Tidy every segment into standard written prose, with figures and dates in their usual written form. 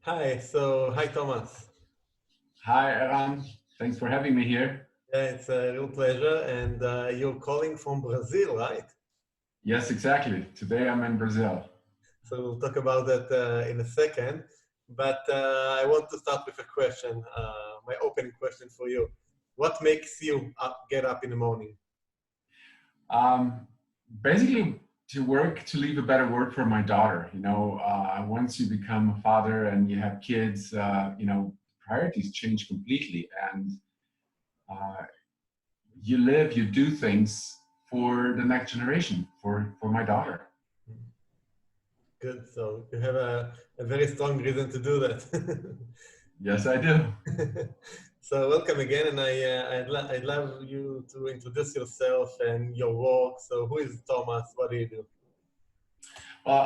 Hi Thomas. Hi, Eran. Thanks for having me here. Yeah, it's a real pleasure. And you're calling from Brazil, right? Yes, exactly. Today I'm in Brazil. So we'll talk about that in a second. But I want to start with a question, my opening question for you. What makes you get up in the morning? Um, Basically, to leave a better word for my daughter. Once you become a father and you have kids, priorities change completely. And uh, you do things for the next generation, for my daughter. Good. So you have a very strong reason to do that. Yes, I do. So welcome again, and I'd love you to introduce yourself and your work. So who is Thomas? What do you do? Well,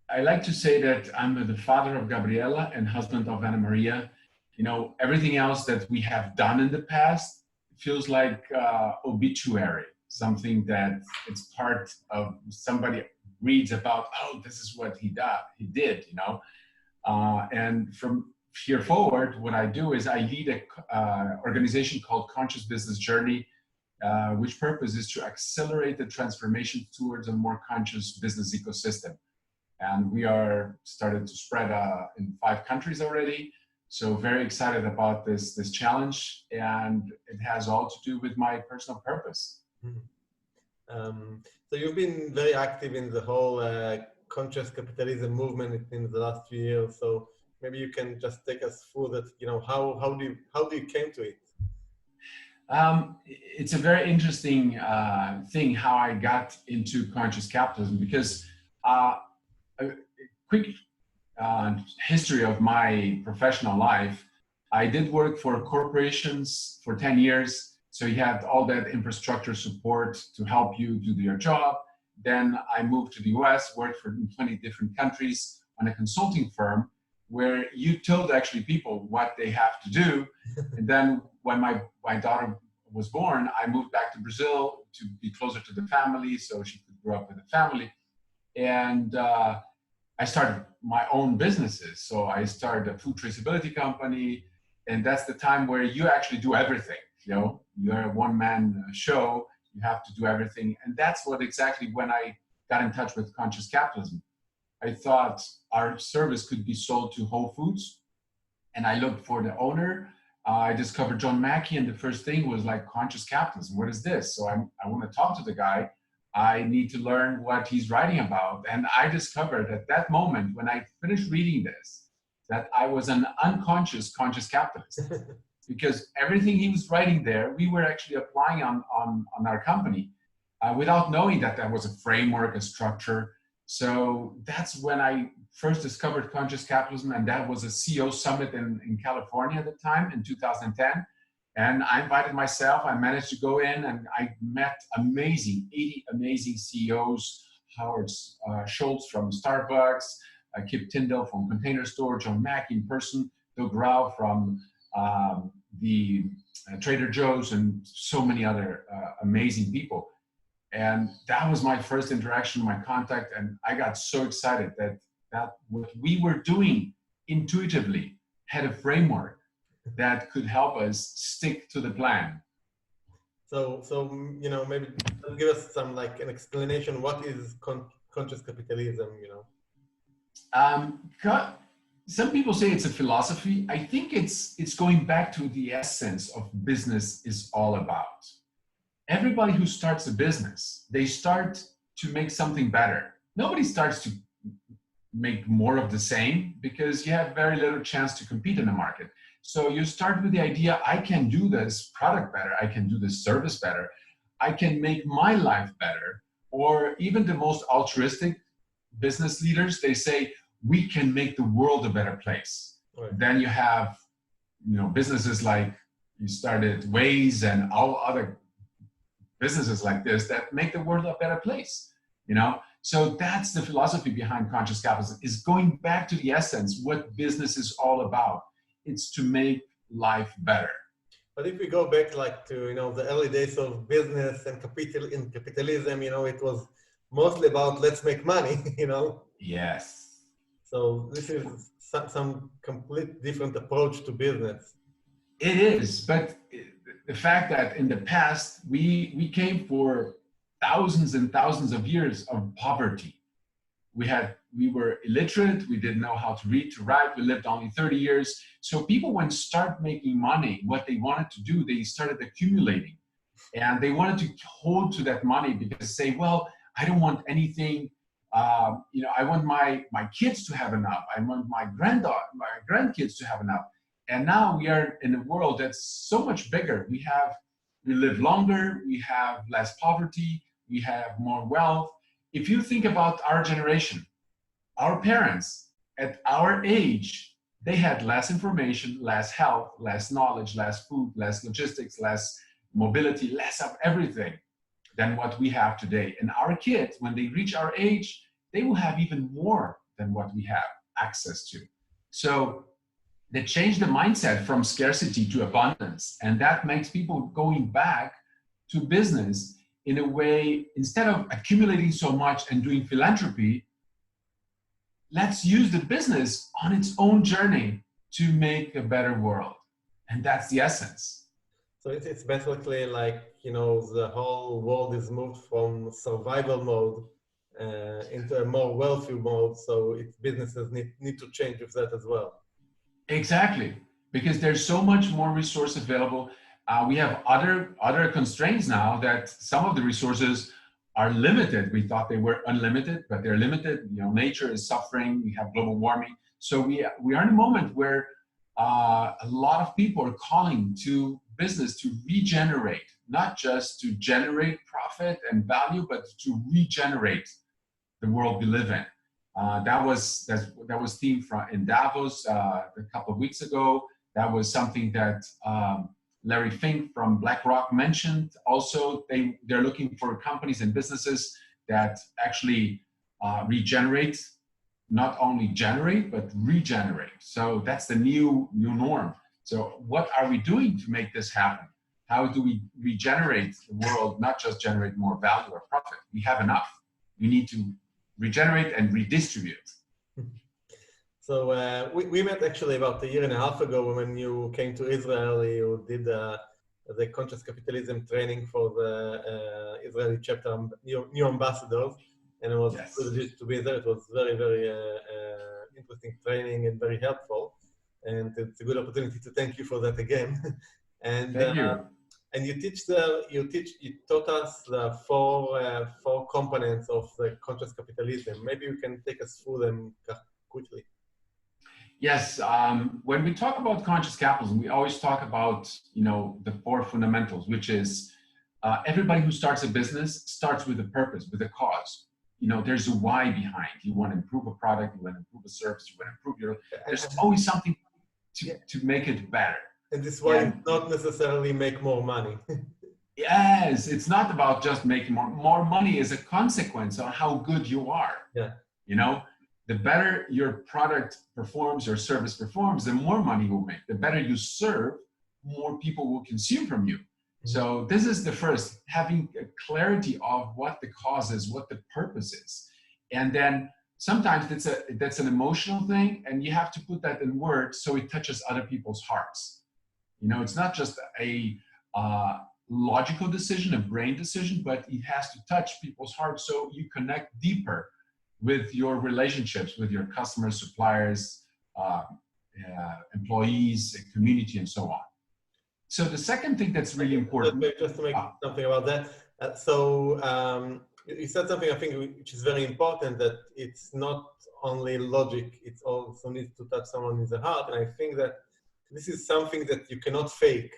I like to say that I'm the father of Gabriela and husband of Anna Maria. Everything else that we have done in the past feels like obituary, something that it's part of somebody reads about, oh, this is what he did. And from here forward, what I do is I lead a organization called Conscious Business Journey, which purpose is to accelerate the transformation towards a more conscious business ecosystem. And we are started to spread in 5 countries already. So very excited about this challenge, and it has all to do with my personal purpose. So you've been very active in the whole conscious capitalism movement in the last few years. So maybe you can just take us through that. How do you came to it? It's a very interesting thing how I got into conscious capitalism, because a quick history of my professional life. I did work for corporations for 10 years. So you had all that infrastructure support to help you do your job. Then I moved to the US, worked for 20 different countries on a consulting firm where you told actually people what they have to do. And then when my daughter was born, I moved back to Brazil to be closer to the family so she could grow up with a family. And I started my own businesses. So I started a food traceability company, and that's the time where you actually do everything. You're a one-man show, you have to do everything. And that's what exactly when I got in touch with conscious capitalism. I thought our service could be sold to Whole Foods, and I looked for the owner. I discovered John Mackey, and the first thing was like, conscious capitalism, what is this? So I want to talk to the guy. I need to learn what he's writing about. And I discovered at that moment, when I finished reading this, that I was an unconscious conscious capitalist. Because everything he was writing there, we were actually applying on our company without knowing that was a framework, a structure. So that's when I first discovered conscious capitalism, and that was a CEO summit in California at the time in 2010. And I invited myself, I managed to go in, and I met 80 amazing CEOs, Howard Schultz from Starbucks, Kip Tyndall from Container Store, John Mackey in person, Doug Rao from the Trader Joe's, and so many other amazing people. And that was my first interaction, my contact, and I got so excited that what we were doing intuitively had a framework that could help us stick to the plan. So maybe give us some an explanation. What is conscious capitalism? Some people say it's a philosophy. I think it's going back to the essence of business is all about. Everybody who starts a business, they start to make something better. Nobody starts to make more of the same, because you have very little chance to compete in the market. So you start with the idea, I can do this product better, I can do this service better, I can make my life better. Or even the most altruistic business leaders, they say, we can make the world a better place. Right. Then you have businesses like you started Waze and all other businesses like this that make the world a better place. So that's the philosophy behind conscious capitalism, is going back to the essence, what business is all about. It's to make life better. But if we go back to the early days of business and capitalism, it was mostly about let's make money. Yes. So this is some complete different approach to business. It is, but the fact that in the past, we came for thousands and thousands of years of poverty. We were illiterate, we didn't know how to read, to write, we lived only 30 years. So people, when start making money, what they wanted to do, they started accumulating. And they wanted to hold to that money because say, well, I don't want anything, I want my kids to have enough. I want my grandkids to have enough. And now we are in a world that's so much bigger. We live longer, we have less poverty, we have more wealth. If you think about our generation, our parents at our age, they had less information, less health, less knowledge, less food, less logistics, less mobility, less of everything than what we have today. And our kids, when they reach our age, they will have even more than what we have access to. So they change the mindset from scarcity to abundance. And that makes people going back to business in a way, instead of accumulating so much and doing philanthropy, let's use the business on its own journey to make a better world. And that's the essence. So it's basically like, the whole world is moved from survival mode into a more wealthy mode. So its businesses need to change with that as well. Exactly, because there's so much more resource available. We have other constraints now that some of the resources are limited. We thought they were unlimited, but they're limited. Nature is suffering. We have global warming. So we are in a moment where a lot of people are calling to business to regenerate, not just to generate profit and value, but to regenerate the world we live in. That was themed in Davos a couple of weeks ago. That was something that Larry Fink from BlackRock mentioned. Also, they're looking for companies and businesses that actually regenerate, not only generate, but regenerate. So that's the new norm. So what are we doing to make this happen? How do we regenerate the world, not just generate more value or profit? We have enough. We need to regenerate and redistribute. So we met actually about a year and a half ago when you came to Israel. You did the conscious capitalism training for the Israeli chapter, new ambassadors, and it was privileged to be there. It was very, very interesting training and very helpful. And it's a good opportunity to thank you for that again. And thank you. And you taught us the four components of the conscious capitalism. Maybe you can take us through them quickly. Yes, when we talk about conscious capitalism, we always talk about, the four fundamentals, which is everybody who starts a business starts with a purpose, with a cause. There's a why behind. You want to improve a product, you want to improve a service, you want to improve there's always something to make it better. And this why not necessarily make more money. Yes, it's not about just making more money is a consequence on how good you are. Yeah. The better your product performs, your service performs, the more money you'll make. The better you serve, more people will consume from you. Mm-hmm. So this is the first, having a clarity of what the cause is, what the purpose is. And then sometimes that's an emotional thing, and you have to put that in words so it touches other people's hearts. It's not just a logical decision, a brain decision, but it has to touch people's hearts so you connect deeper with your relationships with your customers, suppliers, employees, community, and so on. So the second thing that's really important... Just to make something about that. You said something, I think, which is very important, that it's not only logic, it also needs to touch someone in the heart. And I think that this is something that you cannot fake.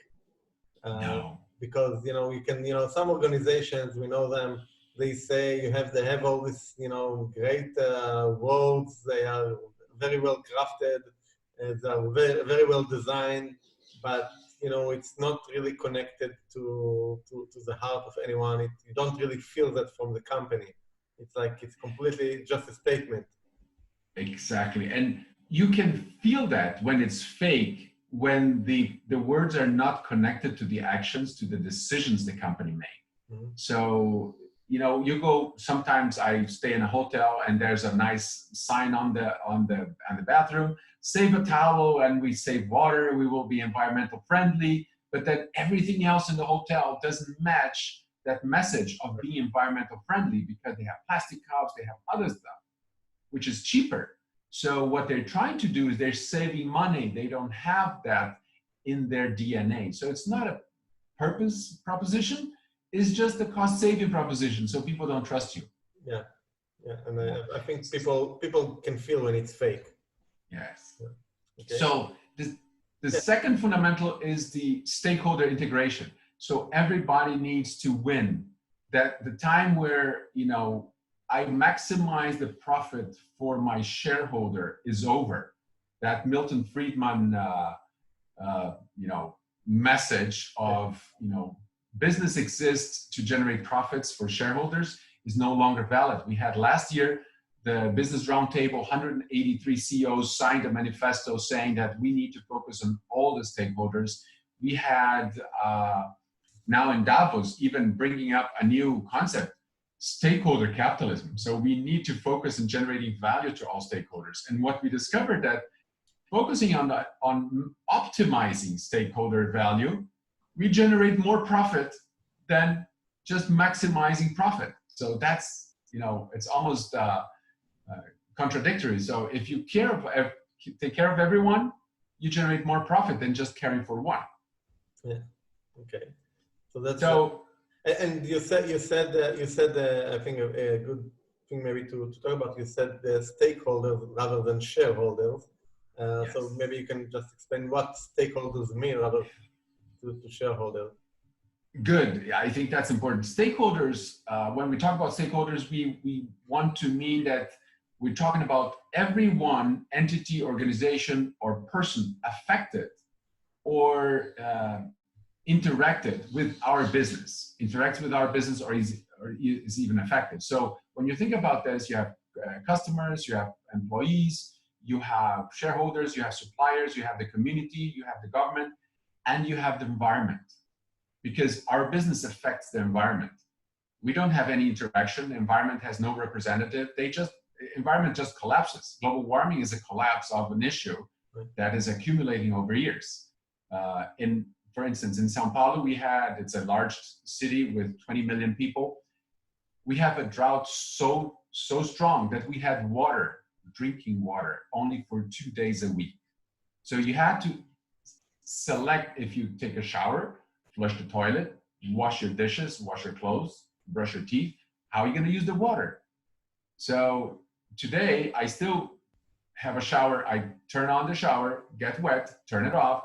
No. Because, you can, some organizations, we know them, they say they have all this, great words. They are very well crafted. They are very, very well designed, but it's not really connected to the heart of anyone. You don't really feel that from the company. It's like it's completely just a statement. Exactly, and you can feel that when it's fake, when the words are not connected to the actions, to the decisions the company made. Mm-hmm. So you go, sometimes I stay in a hotel and there's a nice sign on the bathroom, save a towel and we save water, we will be environmental friendly, but then everything else in the hotel doesn't match that message of being environmental friendly because they have plastic cups, they have other stuff, which is cheaper. So what they're trying to do is they're saving money. They don't have that in their DNA. So it's not a purpose proposition, it's just a cost-saving proposition, so people don't trust you. Yeah, and I think people can feel when it's fake. Yes. Yeah. Okay. So the second fundamental is the stakeholder integration. So everybody needs to win. That the time where, I maximize the profit for my shareholder is over. That Milton Friedman, message of, business exists to generate profits for shareholders is no longer valid. We had last year, the Business Roundtable, 183 CEOs signed a manifesto saying that we need to focus on all the stakeholders. We had now in Davos even bringing up a new concept, stakeholder capitalism. So we need to focus on generating value to all stakeholders. And what we discovered that focusing on optimizing stakeholder value, we generate more profit than just maximizing profit. So that's, it's almost contradictory. So if you take care of everyone, you generate more profit than just caring for one. Yeah. Okay. So that's and you said I think a good thing maybe to talk about. You said the stakeholders rather than shareholders. Yes. So maybe you can just explain what stakeholders mean rather to shareholders. Good. I think that's important. Stakeholders, when we talk about stakeholders, we want to mean that we're talking about everyone, entity, organization, or person affected or interacted with our business, or is even affected. So when you think about this, you have customers, you have employees, you have shareholders, you have suppliers, you have the community, you have the government, and you have the environment. Because our business affects the environment. We don't have any interaction. The environment has no representative. Environment just collapses. Global warming is a collapse of an issue that is accumulating over years. For instance, in Sao Paulo, it's a large city with 20 million people. We have a drought so strong that we had drinking water, only for 2 days a week. So you had to select if you take a shower, flush the toilet, wash your dishes, wash your clothes, brush your teeth. How are you going to use the water? So today, I still have a shower. I turn on the shower, get wet, turn it off,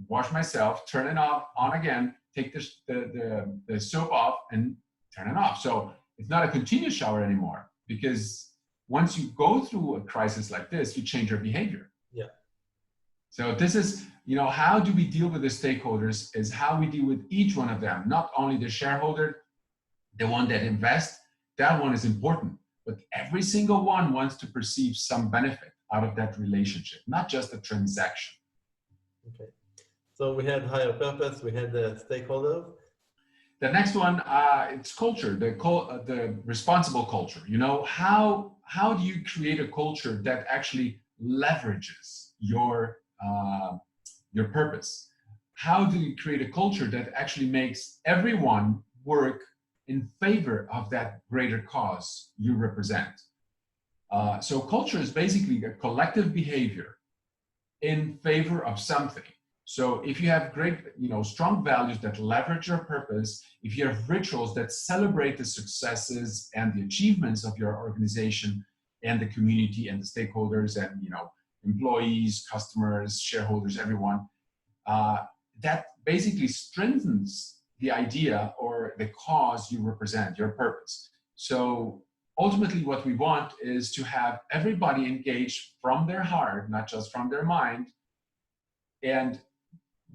wash myself, turn it off, on again, take the soap off and turn it off. So it's not a continuous shower anymore, because once you go through a crisis like this, you change your behavior. Yeah. So this is, how do we deal with the stakeholders is how we deal with each one of them, not only the shareholder, the one that invests, that one is important, but every single one wants to perceive some benefit out of that relationship, not just a transaction. Okay. So we had higher purpose, we had the stakeholders. The next one, it's culture, the responsible culture. How do you create a culture that actually leverages your purpose? How do you create a culture that actually makes everyone work in favor of that greater cause you represent? So culture is basically a collective behavior in favor of something. So if you have great, strong values that leverage your purpose, if you have rituals that celebrate the successes and the achievements of your organization and the community and the stakeholders and, employees, customers, shareholders, everyone, that basically strengthens the idea or the cause you represent, your purpose. So ultimately what we want is to have everybody engaged from their heart, not just from their mind, and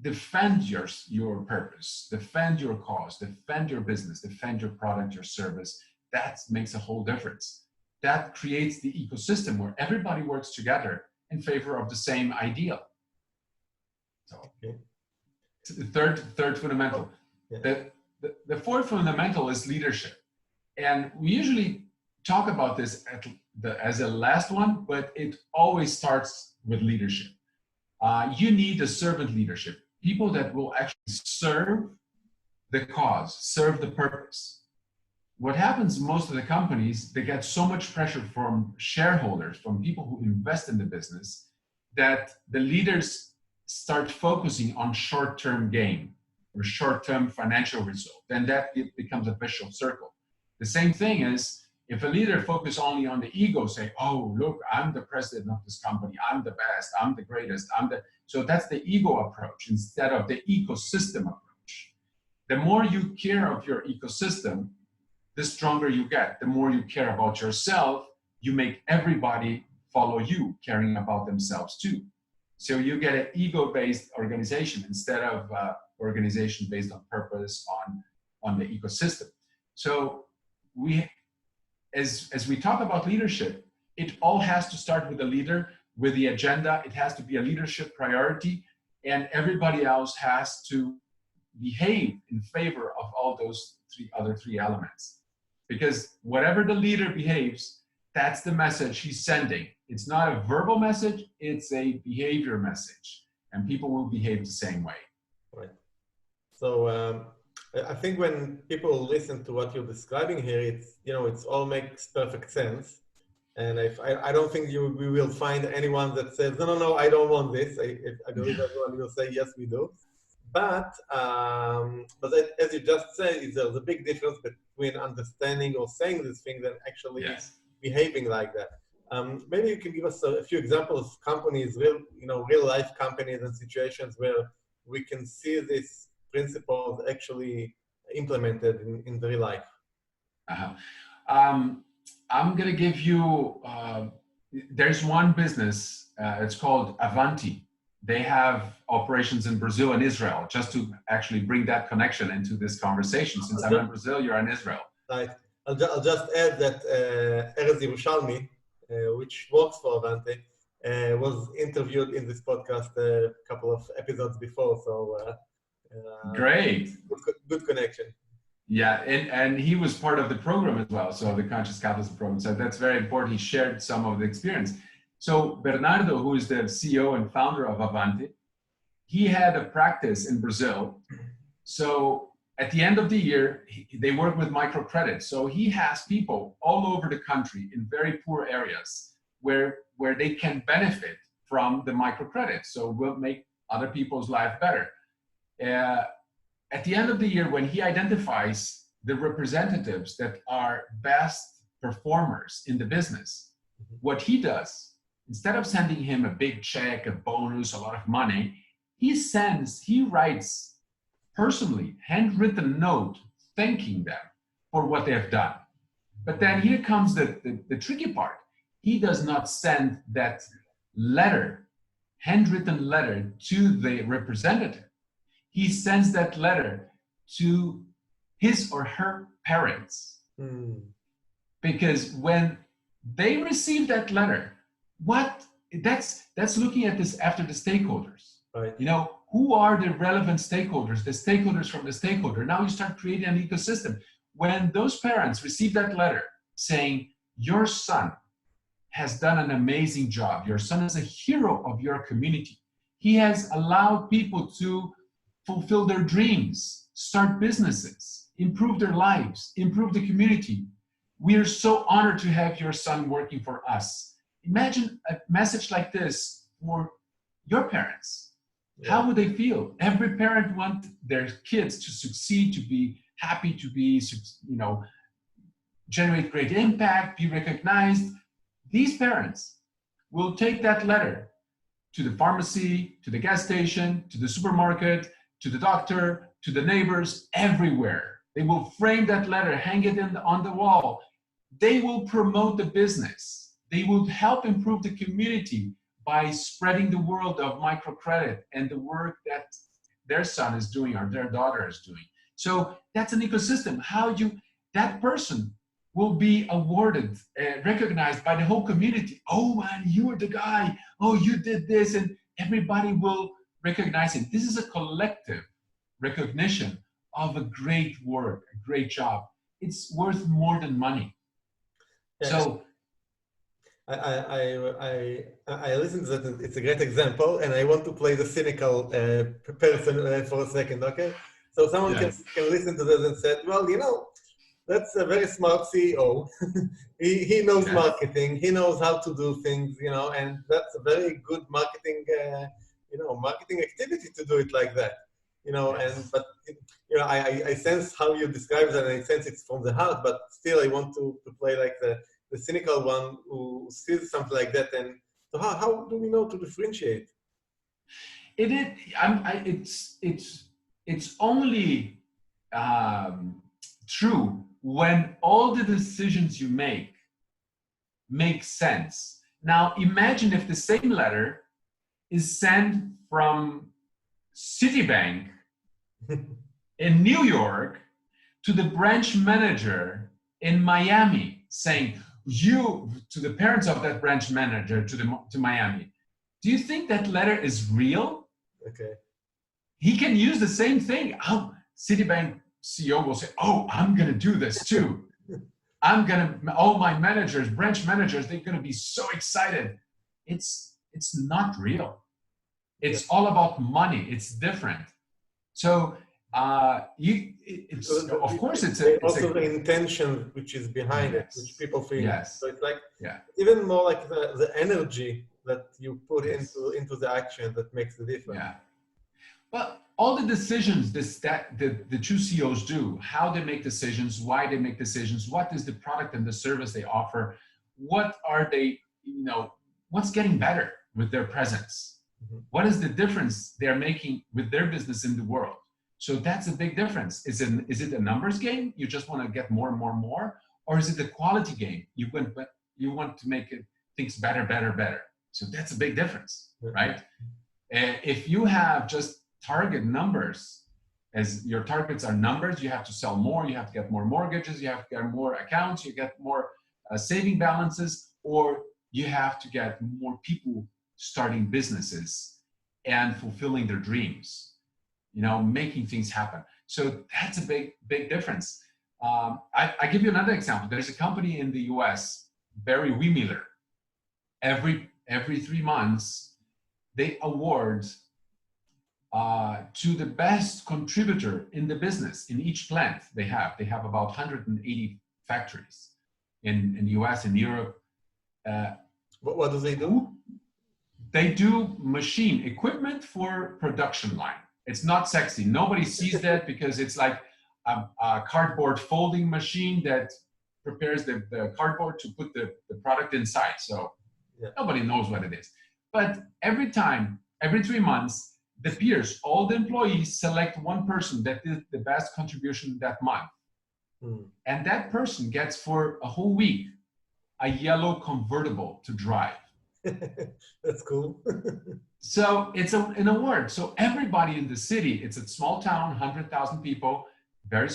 defend your purpose, defend your cause, defend your business, defend your product, your service. That makes a whole difference. That creates the ecosystem where everybody works together in favor of the same ideal. So, okay. The third fundamental. Yeah. The fourth fundamental is leadership. And we usually talk about this as a last one, but it always starts with leadership. You need a servant leadership, people that will actually serve the cause, serve the purpose. What happens most of the companies, they get so much pressure from shareholders, from people who invest in the business, that the leaders start focusing on short-term gain or short-term financial result. Then that becomes a vicious circle. The same thing is, if a leader focuses only on the ego, say, oh, look, I'm the president of this company, I'm the best, I'm the greatest, so that's the ego approach instead of the ecosystem approach. The more you care of your ecosystem, the stronger you get. The more you care about yourself, you make everybody follow you, caring about themselves too. So you get an ego-based organization instead of organization based on purpose, on the ecosystem. So as we talk about leadership, it all has to start with the leader, with the agenda. It has to be a leadership priority, and everybody else has to behave in favor of all those other three elements. Because whatever the leader behaves, that's the message he's sending. It's not a verbal message, it's a behavior message, and people will behave the same way. Right. So I think when people listen to what you're describing here, it's all makes perfect sense. And I don't think we will find anyone that says, no, I don't want this. I believe everyone will say, yes, we do. But as you just said, there's a big difference between understanding or saying this thing and actually behaving like that. Maybe you can give us a few examples of companies, real life companies and situations where we can see these principles actually implemented in real life. I'm going to give you, there's one business, it's called Avanti. They have operations in Brazil and Israel, just to actually bring that connection into this conversation. Since I'm in Brazil, you're in Israel. Right. I'll just add that Erez Yerushalmi, which works for Avanti, was interviewed in this podcast a couple of episodes before. So great. Good connection. Yeah, and he was part of the program as well, so the Conscious Capitalism program. So that's very important. He shared some of the experience. So Bernardo, who is the CEO and founder of Avanti, he had a practice in Brazil. So at the end of the year, they work with microcredit. So he has people all over the country in very poor areas where they can benefit from the microcredit. So we'll make other people's life better. At the end of the year, when he identifies the representatives that are best performers in the business, what he does, instead of sending him a big check, a bonus, a lot of money, he writes personally, handwritten note, thanking them for what they have done. But then here comes the tricky part. He does not send that letter, handwritten letter, to the representative. He sends that letter to his or her parents. Because when they receive that letter, that's looking at this after the stakeholders. Right. Who are the relevant stakeholders, the stakeholders from the stakeholder? Now you start creating an ecosystem. When those parents receive that letter saying, your son has done an amazing job, your son is a hero of your community, he has allowed people to fulfill their dreams, start businesses, improve their lives, improve the community. We are so honored to have your son working for us. Imagine a message like this for your parents. Yeah. How would they feel? Every parent wants their kids to succeed, to be happy, to be, generate great impact, be recognized. These parents will take that letter to the pharmacy, to the gas station, to the supermarket, to the doctor, to the neighbors, everywhere. They will frame that letter, hang it on the wall. They will promote the business. They will help improve the community by spreading the world of microcredit and the work that their son is doing or their daughter is doing. So that's an ecosystem. That person will be awarded, recognized by the whole community. Oh man, you were the guy. Oh, you did this, and everybody will recognize it. This is a collective recognition of a great work, a great job. it's worth more than money. Yeah. So I listened to that. It's a great example, and I want to play the cynical person for a second, okay? So someone yes. can listen to this and say, well, you know, that's a very smart CEO. he knows Yes. marketing. He knows how to do things, you know, and that's a very good marketing, marketing activity to do it like that, you know. Yes. But you know, I sense how you describe that, and I sense it's from the heart. But still, I want to play like the cynical one who sees something like that. And so, how do we know to differentiate? It's only true when all the decisions you make sense. Now, imagine if the same letter is sent from Citibank in New York to the branch manager in Miami, saying, to the parents of that branch manager to Miami. Do you think that letter is real? Okay. He can use the same thing. Citibank CEO will say, oh, I'm going to do this too. All my managers, branch managers, they're going to be so excited. It's not real. It's all about money. It's different. So of course it's the intention which is behind it, which people feel. Yes. So it's like even more like the energy that you put into the action that makes the difference. Yeah. But all the decisions that the two CEOs do, how they make decisions, why they make decisions, what is the product and the service they offer, what are they, what's getting better with their presence? Mm-hmm. What is the difference they're making with their business in the world? So that's a big difference. Is it a numbers game? You just want to get more and more and more? Or is it a quality game? You want to make things better. So that's a big difference, right? If you have just target numbers, as your targets are numbers, you have to sell more, you have to get more mortgages, you have to get more accounts, you get more saving balances, or you have to get more people starting businesses and fulfilling their dreams, making things happen. So that's a big difference. I give you another example. There's a company in the US, Barry Wehmiller. Every 3 months, they award to the best contributor in the business in each plant they have. They have about 180 factories in the US and Europe. What do they do? They do machine equipment for production line. It's not sexy. Nobody sees that because it's like a cardboard folding machine that prepares the cardboard to put the product inside. So nobody knows what it is. But every 3 months, the peers, all the employees select one person that did the best contribution that month. And that person gets for a whole week a yellow convertible to drive. That's cool. So it's an award. So everybody in the city, it's a small town, 100,000 people, very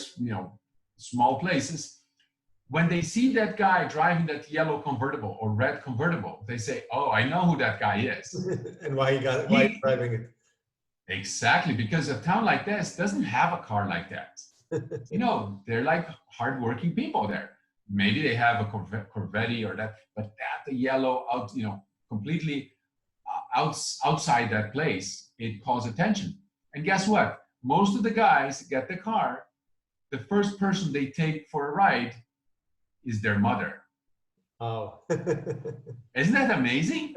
small places. When they see that guy driving that yellow convertible or red convertible, they say, "Oh, I know who that guy is." And why he's driving it? Exactly, because a town like this doesn't have a car like that. They're like hardworking people there. Maybe they have a Corvette or that, but the yellow out, completely outside that place, it calls attention. And guess what? Most of the guys get the car. The first person they take for a ride is their mother. Oh. Isn't that amazing?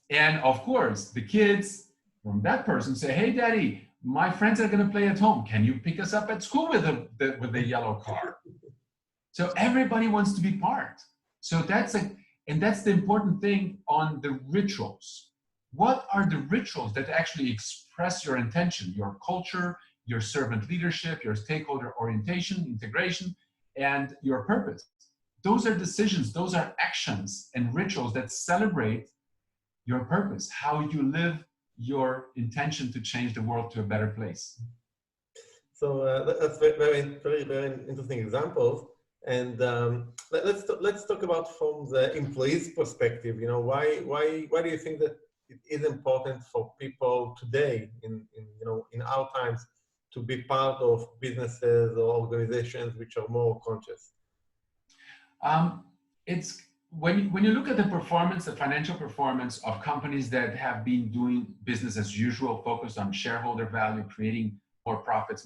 And of course, the kids from that person say, "Hey, Daddy, my friends are going to play at home. Can you pick us up at school with the yellow car?" So everybody wants to be part. So that's the important thing on the rituals. What are the rituals that actually express your intention, your culture, your servant leadership, your stakeholder orientation, integration, and your purpose? Those are decisions, those are actions and rituals that celebrate your purpose, how you live your intention to change the world to a better place. So that's very interesting examples. And let's talk about from the employee's perspective. Why do you think that it is important for people today in our times to be part of businesses or organizations which are more conscious? It's when you look at the performance, the financial performance of companies that have been doing business as usual, focused on shareholder value, creating more profits,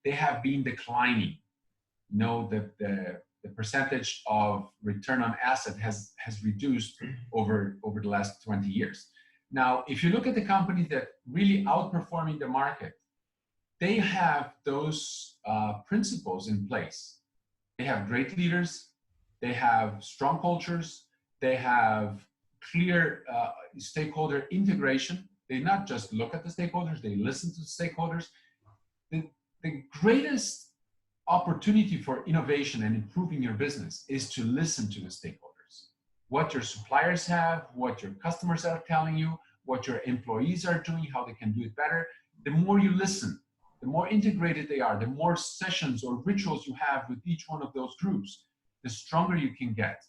they have been declining. You know, the percentage of return on asset has reduced over the last 20 years. Now, if you look at the companies that really outperforming the market, they have those principles in place. They have great leaders, they have strong cultures, they have clear stakeholder integration. They not just look at the stakeholders, they listen to the stakeholders. The greatest opportunity for innovation and improving your business is to listen to the stakeholders. What your suppliers have, what your customers are telling you, what your employees are doing, how they can do it better. The more you listen, the more integrated they are, the more sessions or rituals you have with each one of those groups, the stronger you can get.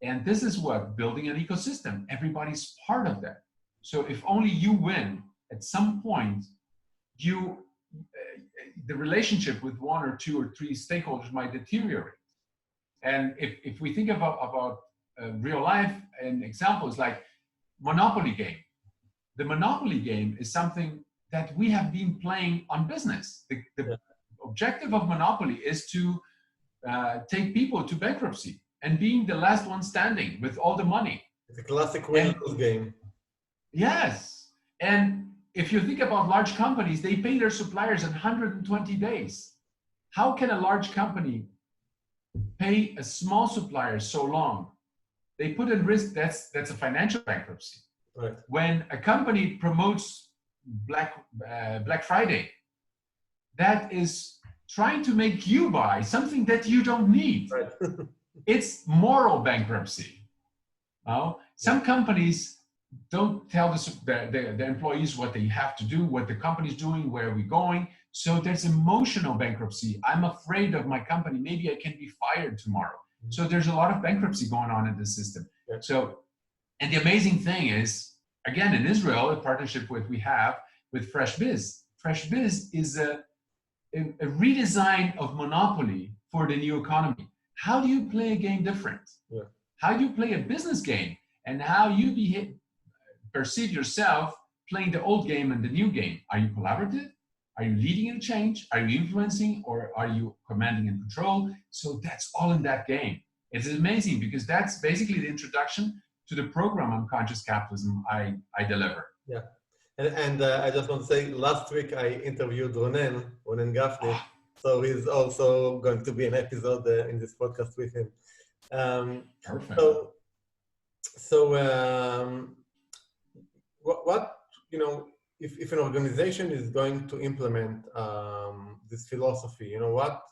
And this is what building an ecosystem. Everybody's part of that. So if only you win, at some point, the relationship with one or two or three stakeholders might deteriorate. And if we think about real life and examples like Monopoly game, the Monopoly game is something that we have been playing on business. The objective of Monopoly is to take people to bankruptcy and being the last one standing with all the money. It's a classic win-lose game. Yes. And if you think about large companies, they pay their suppliers in 120 days. How can a large company pay a small supplier so long? They put in risk, that's a financial bankruptcy. Right. When a company promotes Black Friday, that is trying to make you buy something that you don't need. Right. It's moral bankruptcy. Some companies don't tell the employees what they have to do, what the company's doing, where we're going. So there's emotional bankruptcy. I'm afraid of my company. Maybe I can be fired tomorrow. Mm-hmm. So there's a lot of bankruptcy going on in this system. Yeah. So, and the amazing thing is, again, in Israel, a partnership we have with FreshBiz. FreshBiz is a redesign of Monopoly for the new economy. How do you play a game different? Yeah. How do you play a business game? And how you perceive yourself playing the old game and the new game? Are you collaborative? Are you leading in change? Are you influencing, or are you commanding and control? So that's all in that game. It's amazing because that's basically the introduction to the program on conscious capitalism I deliver. Yeah. And I just want to say, last week I interviewed Ronen Gaffney, so he's also going to be an episode in this podcast with him. Perfect. So what if an organization is going to implement this philosophy, what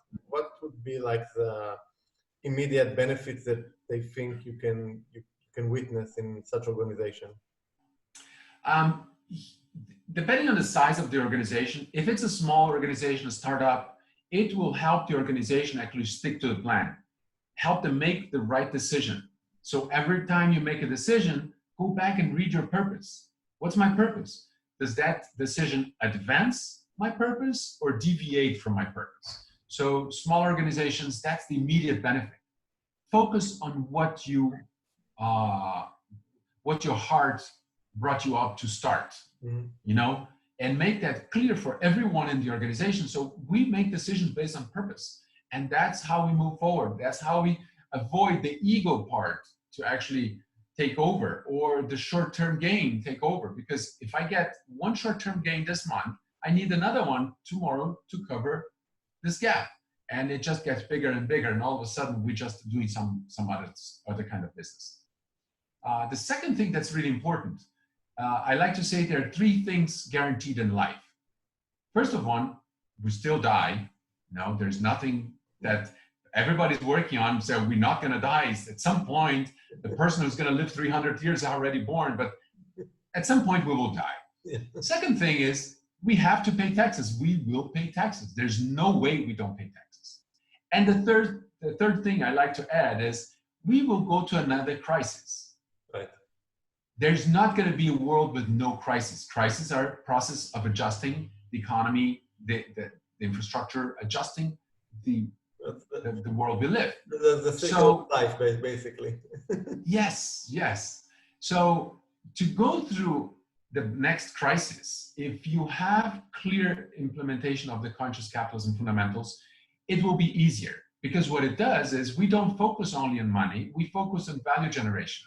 would be like the immediate benefits that they think you can witness in such organization? Depending on the size of the organization, if it's a small organization, a startup, it will help the organization actually stick to the plan, help them make the right decision. So every time you make a decision, go back and read your purpose. What's my purpose? Does that decision advance my purpose or deviate from my purpose? So small organizations, that's the immediate benefit. Focus on what your heart brought you up to start, and make that clear for everyone in the organization. So we make decisions based on purpose, and that's how we move forward. That's how we avoid the ego part to actually take over, or the short-term gain take over. Because if I get one short-term gain this month, I need another one tomorrow to cover this gap. And it just gets bigger and bigger, and all of a sudden we're just doing some other kind of business. The second thing that's really important, I like to say there are three things guaranteed in life. First of all, we still die. There's nothing that everybody's working on, so we're not going to die. At some point, the person who's going to live 300 years is already born, but at some point we will die. Yeah. Second thing is, we have to pay taxes. We will pay taxes. There's no way we don't pay taxes. And the third thing I like to add is, we will go to another crisis. Right. There's not going to be a world with no crisis. Crises are a process of adjusting the the economy, the infrastructure adjusting, the world we live. The cycle of life, basically. Yes. So to go through the next crisis, if you have clear implementation of the conscious capitalism fundamentals, it will be easier. Because what it does is we don't focus only on money, we focus on value generation.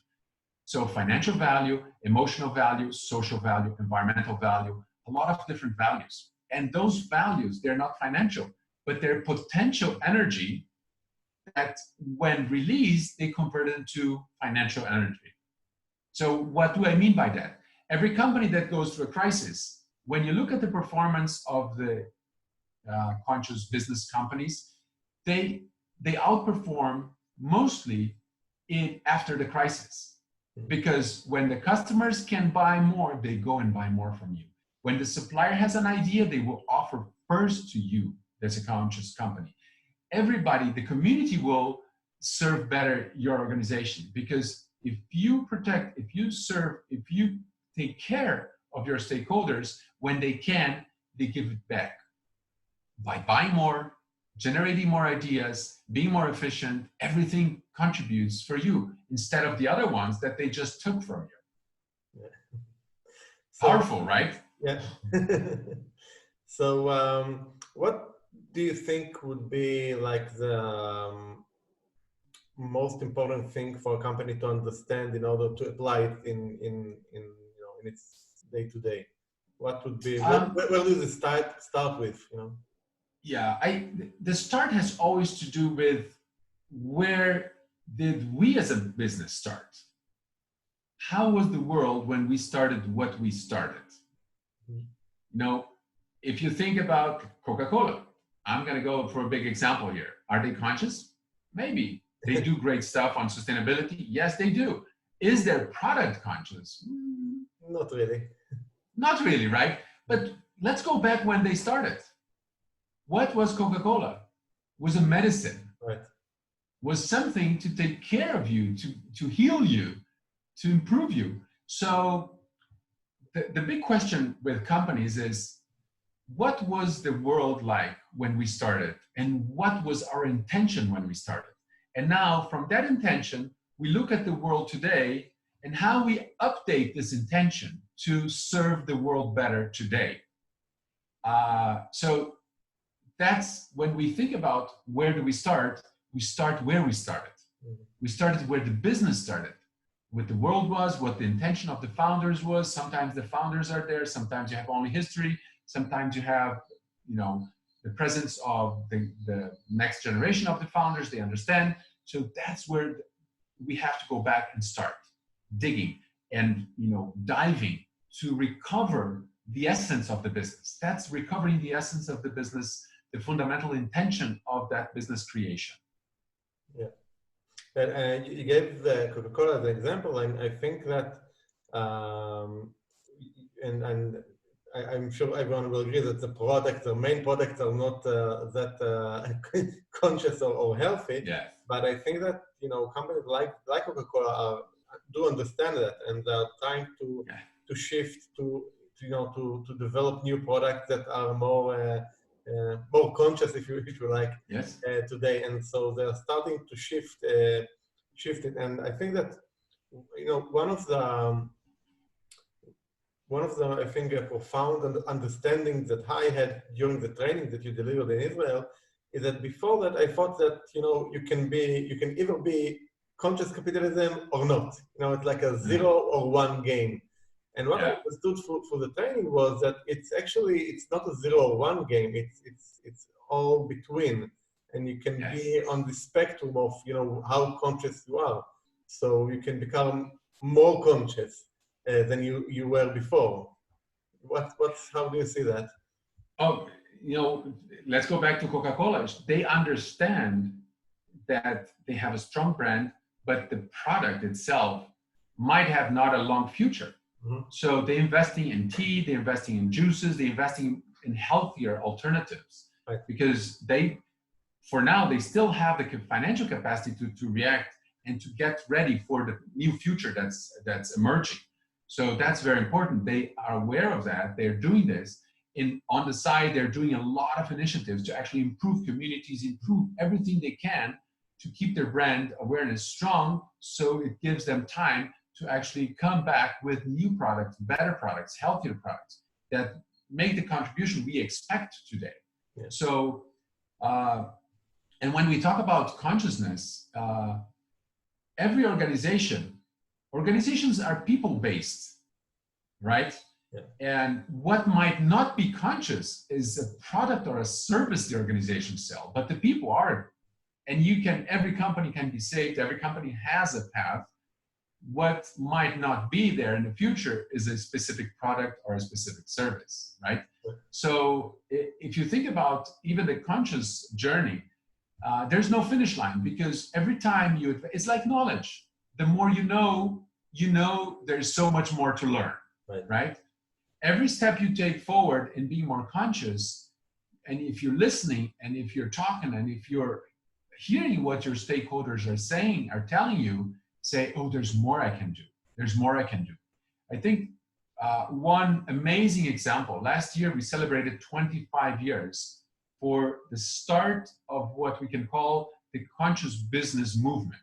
So financial value, emotional value, social value, environmental value, a lot of different values. And those values, they're not financial, but they're potential energy that when released, they convert into financial energy. So what do I mean by that? Every company that goes through a crisis, when you look at the performance of the conscious business companies, they outperform mostly after the crisis. Because when the customers can buy more, they go and buy more from you. When the supplier has an idea, they will offer first to you as a conscious company. Everybody, the community will serve better your organization, because if you protect, if you serve, if you take care of your stakeholders, when they can, they give it back by buying more, generating more ideas, being more efficient. Everything contributes for you instead of the other ones that they just took from you. Yeah. Powerful, right? Yeah. So what do you think would be like the most important thing for a company to understand in order to apply it in its day-to-day? What would be, where do they start with, Yeah, the start has always to do with where did we as a business start? How was the world when we started what we started? If you think about Coca-Cola, I'm going to go for a big example here. Are they conscious? Maybe. They do great stuff on sustainability. Yes, they do. Is their product conscious? Not really. Not really, right? But let's go back when they started. What was Coca-Cola? It was a medicine. Right. Was something to take care of you, to heal you, to improve you. So the big question with companies is, what was the world like when we started? And what was our intention when we started? And now from that intention, we look at the world today and how we update this intention to serve the world better today. So that's when we think about where do we start where we started. We started where the business started, what the world was, what the intention of the founders was. Sometimes the founders are there, sometimes you have only history, sometimes you have, the presence of the next generation of the founders, they understand. So that's where we have to go back and start digging and, diving to recover the essence of the business. That's recovering the essence of the business, the fundamental intention of that business creation. Yeah. And you gave the Coca-Cola as an example, and I think that, and I'm sure everyone will agree that the main products are not that conscious or healthy. Yes. But I think that, companies like Coca-Cola do understand that, and they're trying to shift to develop new products that are more conscious, if you like, yes. Today. And so they're starting to shift it. And I think that, one of the I think profound understanding that I had during the training that you delivered in Israel is that before that I thought that you can either be conscious capitalism or not. It's like a 0 or 1 game. And what I understood for the training was that it's not a 0 or 1 game. It's all between, and you can be on the spectrum of how conscious you are. So you can become more conscious than you were before. How do you see that? Oh, let's go back to Coca-Cola. They understand that they have a strong brand, but the product itself might have not a long future. Mm-hmm. So they're investing in tea, they're investing in juices, they're investing in healthier alternatives. Right. Because for now, they still have the financial capacity to react and to get ready for the new future that's emerging. So that's very important. They are aware of that. They're doing this. on the side, they're doing a lot of initiatives to actually improve communities, improve everything they can to keep their brand awareness strong, so it gives them time to actually come back with new products, better products, healthier products that make the contribution we expect today. Yeah. So, and when we talk about consciousness, every organizations are people-based, right? Yeah. And what might not be conscious is a product or a service the organization sell, but the people are. And every company can be saved, every company has a path. What might not be there in the future is a specific product or a specific service, right? So if you think about even the conscious journey, there's no finish line, because every time it's like knowledge. The more you know, there's so much more to learn, right? Every step you take forward in being more conscious, and if you're listening, and if you're talking, and if you're hearing what your stakeholders are saying, are telling you, say, oh, there's more I can do. There's more I can do. I think one amazing example, last year we celebrated 25 years for the start of what we can call the conscious business movement.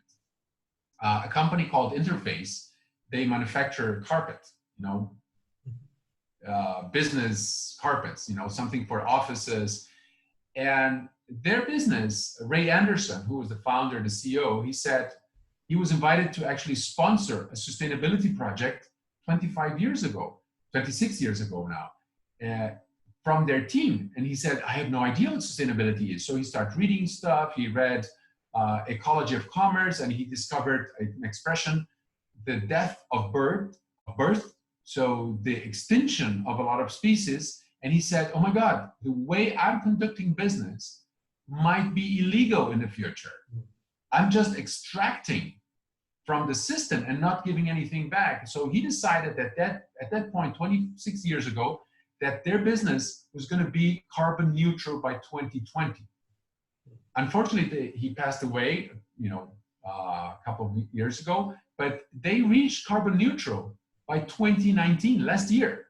A company called Interface, they manufacture carpet, business carpets, something for offices. And their business, Ray Anderson, who was the founder, the CEO, he said he was invited to actually sponsor a sustainability project 26 years ago now, from their team. And he said, I have no idea what sustainability is. So he started reading stuff. He read Ecology of Commerce, and he discovered an expression, the death of birth, so the extinction of a lot of species. And he said, oh my God, the way I'm conducting business might be illegal in the future. I'm just extracting from the system and not giving anything back. So he decided that at that point, 26 years ago, that their business was going to be carbon neutral by 2020. Unfortunately, he passed away, a couple of years ago, but they reached carbon neutral by 2019, last year.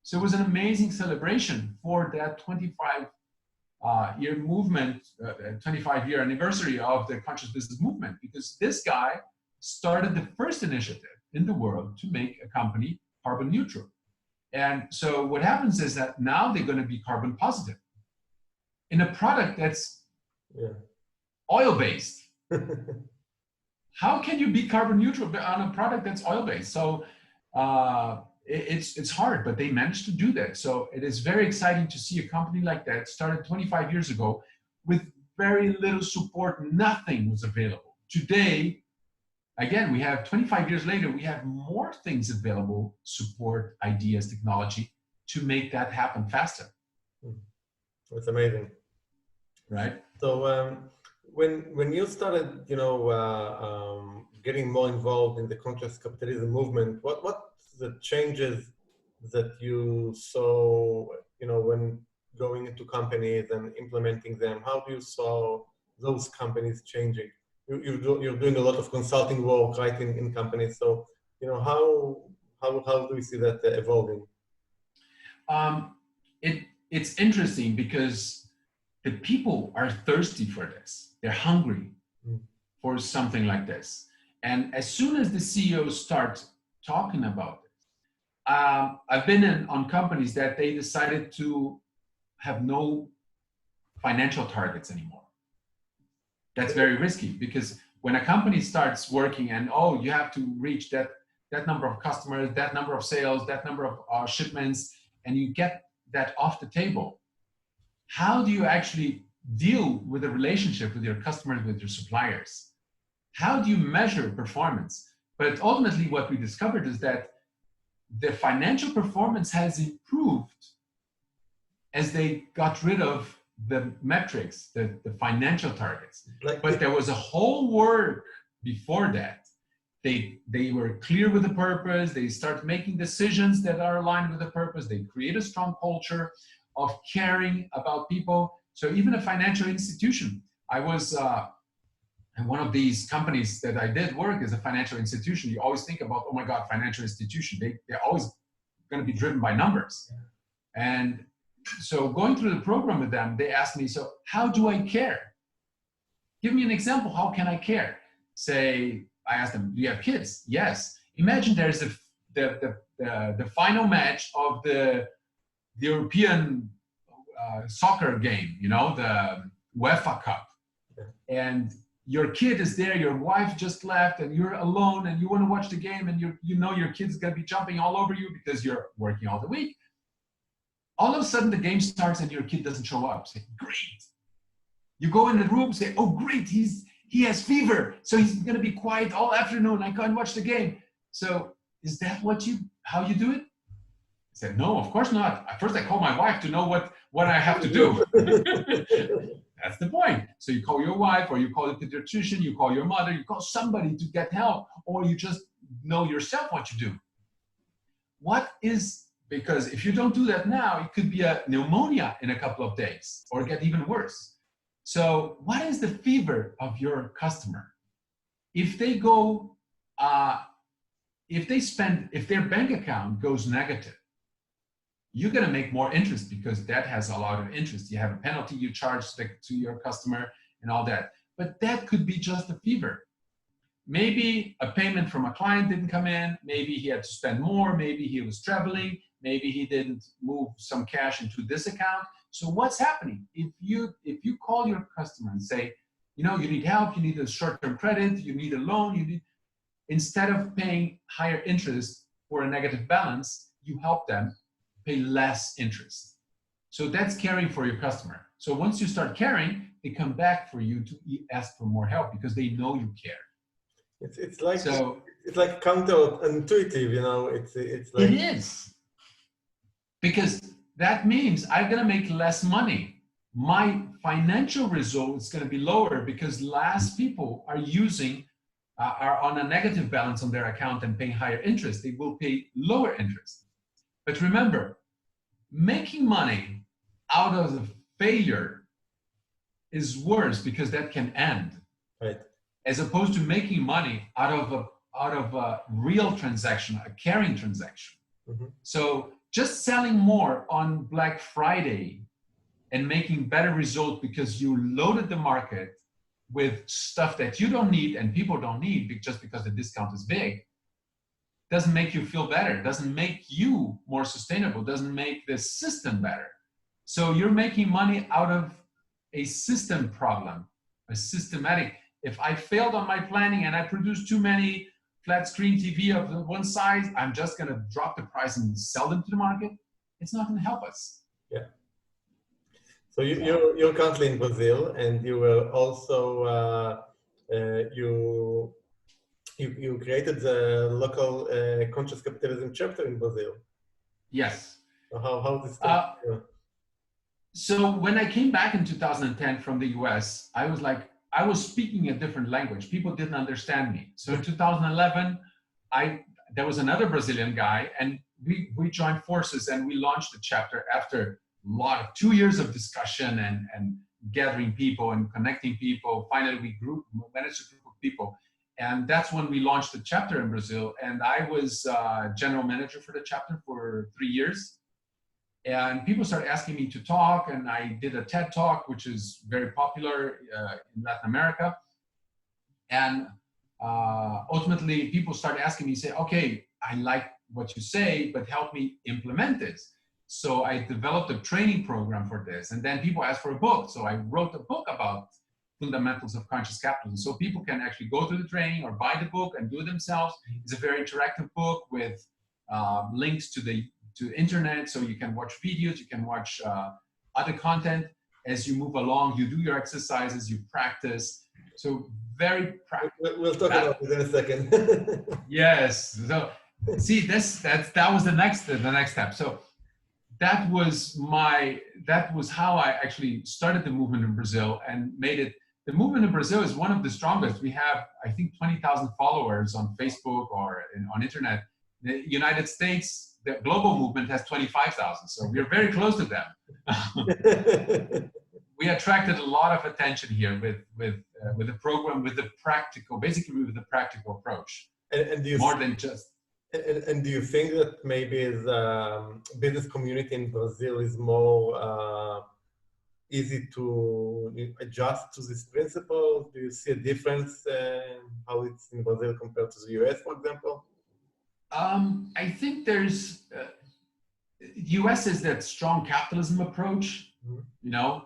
So it was an amazing celebration for that 25-year movement, 25-year anniversary of the conscious business movement, because this guy started the first initiative in the world to make a company carbon neutral. And so what happens is that now they're going to be carbon positive in a product that's oil-based. How can you be carbon neutral on a product that's oil-based? So it's hard, but they managed to do that. So it is very exciting to see a company like that started 25 years ago with very little support. Nothing was available. Today, again, we have 25 years later, we have more things available, support, ideas, technology, to make that happen faster. That's amazing. Right? So when you started, getting more involved in the conscious capitalism movement, what the changes that you saw, when going into companies and implementing them? How do you saw those companies changing? You're doing a lot of consulting work, right, in companies. So, how do we see that evolving? It's interesting because the people are thirsty for this. They're hungry for something like this. And as soon as the CEOs start talking about it, I've been on companies that they decided to have no financial targets anymore. That's very risky, because when a company starts working and, you have to reach that number of customers, that number of sales, that number of shipments, and you get that off the table, how do you actually deal with a relationship with your customers, with your suppliers? How do you measure performance? But ultimately what we discovered is that the financial performance has improved as they got rid of the metrics, the financial targets. But there was a whole work before that. They were clear with the purpose. They start making decisions that are aligned with the purpose. They create a strong culture of caring about people. So even a financial institution, I was and one of these companies that I did work as a financial institution. You always think about, oh my God, financial institution. They're always going to be driven by numbers. And so going through the program with them, they asked me, so how do I care? Give me an example. How can I care? Say, I asked them, do you have kids? Yes. Imagine there's the final match of the European soccer game, you know, the UEFA Cup. And your kid is there, your wife just left, and you're alone, and you want to watch the game, and you know your kid's going to be jumping all over you because you're working all the week. All of a sudden, the game starts, and your kid doesn't show up. Say, great. You go in the room, say, oh, great, he has fever, so he's going to be quiet all afternoon. I can't watch the game. So is that how you do it? I said, no, of course not. At first, I call my wife to know what I have to do. That's the point. So you call your wife, or you call the pediatrician, you call your mother, you call somebody to get help, or you just know yourself what you do. Because if you don't do that now, it could be a pneumonia in a couple of days, or get even worse. So what is the fever of your customer? If they go, if their bank account goes negative, you're going to make more interest because that has a lot of interest. You have a penalty you charge to your customer and all that. But that could be just a fever. Maybe a payment from a client didn't come in. Maybe he had to spend more. Maybe he was traveling. Maybe he didn't move some cash into this account. So what's happening? If you call your customer and say, you know, you need help, you need a short-term credit, you need a loan, instead of paying higher interest for a negative balance, you help them pay less interest. So that's caring for your customer. So once you start caring, they come back for you to ask for more help because they know you care. It's like counterintuitive, you know. It's like, it is, because that means I'm going to make less money. My financial result is going to be lower because less people are are on a negative balance on their account and paying higher interest. They will pay lower interest. But remember, making money out of the failure is worse because that can end. Right. As opposed to making money out of a real transaction, a caring transaction. Mm-hmm. So just selling more on Black Friday and making better results because you loaded the market with stuff that you don't need and people don't need just because the discount is big, doesn't make you feel better, doesn't make you more sustainable, doesn't make the system better. So you're making money out of a system problem, a systematic. If I failed on my planning and I produced too many flat screen TV of one size, I'm just going to drop the price and sell them to the market. It's not going to help us. Yeah. So you're currently in Brazil, and you were also you created the local conscious capitalism chapter in Brazil. Yes. So how this start? So when I came back in 2010 from the US, I was speaking a different language. People didn't understand me. So in 2011, there was another Brazilian guy, and we joined forces and we launched the chapter after 2 years of discussion and gathering people and connecting people. Finally, we managed a group of people. And that's when we launched the chapter in Brazil. And I was general manager for the chapter for 3 years. And people started asking me to talk, and I did a TED Talk, which is very popular in Latin America. And ultimately, people started asking me, say, okay, I like what you say, but help me implement this. So I developed a training program for this. And then people asked for a book. So I wrote a book about fundamentals of conscious capitalism. So people can actually go through the training or buy the book and do it themselves. It's a very interactive book with links to the internet, so you can watch videos, you can watch other content. As you move along, you do your exercises, you practice. So very practical. We'll talk about it in a second. Yes. So see, that was the next step. So that was how I actually started the movement in Brazil and made it. The movement in Brazil is one of the strongest. We have, I think, 20,000 followers on Facebook or on internet. The United States, the global movement has 25,000, so we're very close to them. We attracted a lot of attention here with the program, with the practical approach. And more than just. And do you think that maybe the business community in Brazil is more easy to adjust to this principle? Do you see a difference how it's in Brazil compared to the US, for example? I think there's, US is that strong capitalism approach, you know.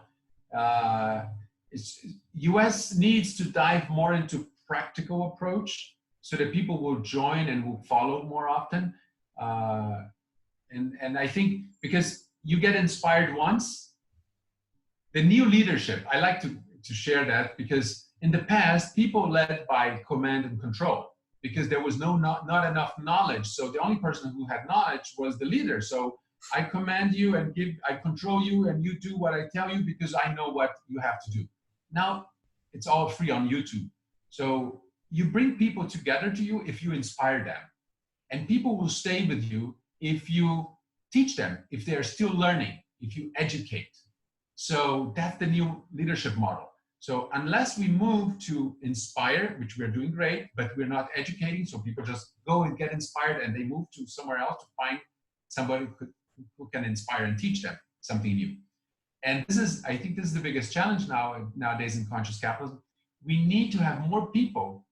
US needs to dive more into practical approach so that people will join and will follow more often. And I think because you get inspired once, the new leadership, I like to share that because in the past, people led by command and control because there was not enough knowledge. So the only person who had knowledge was the leader. So I command you and I control you and you do what I tell you because I know what you have to do. Now it's all free on YouTube. So you bring people together to you if you inspire them, and people will stay with you if you teach them, if they are still learning, if you educate. So that's the new leadership model. So unless we move to inspire, which we're doing great, but we're not educating, so people just go and get inspired and they move to somewhere else to find somebody who can inspire and teach them something new. And I think this is the biggest challenge nowadays in conscious capitalism. We need to have more people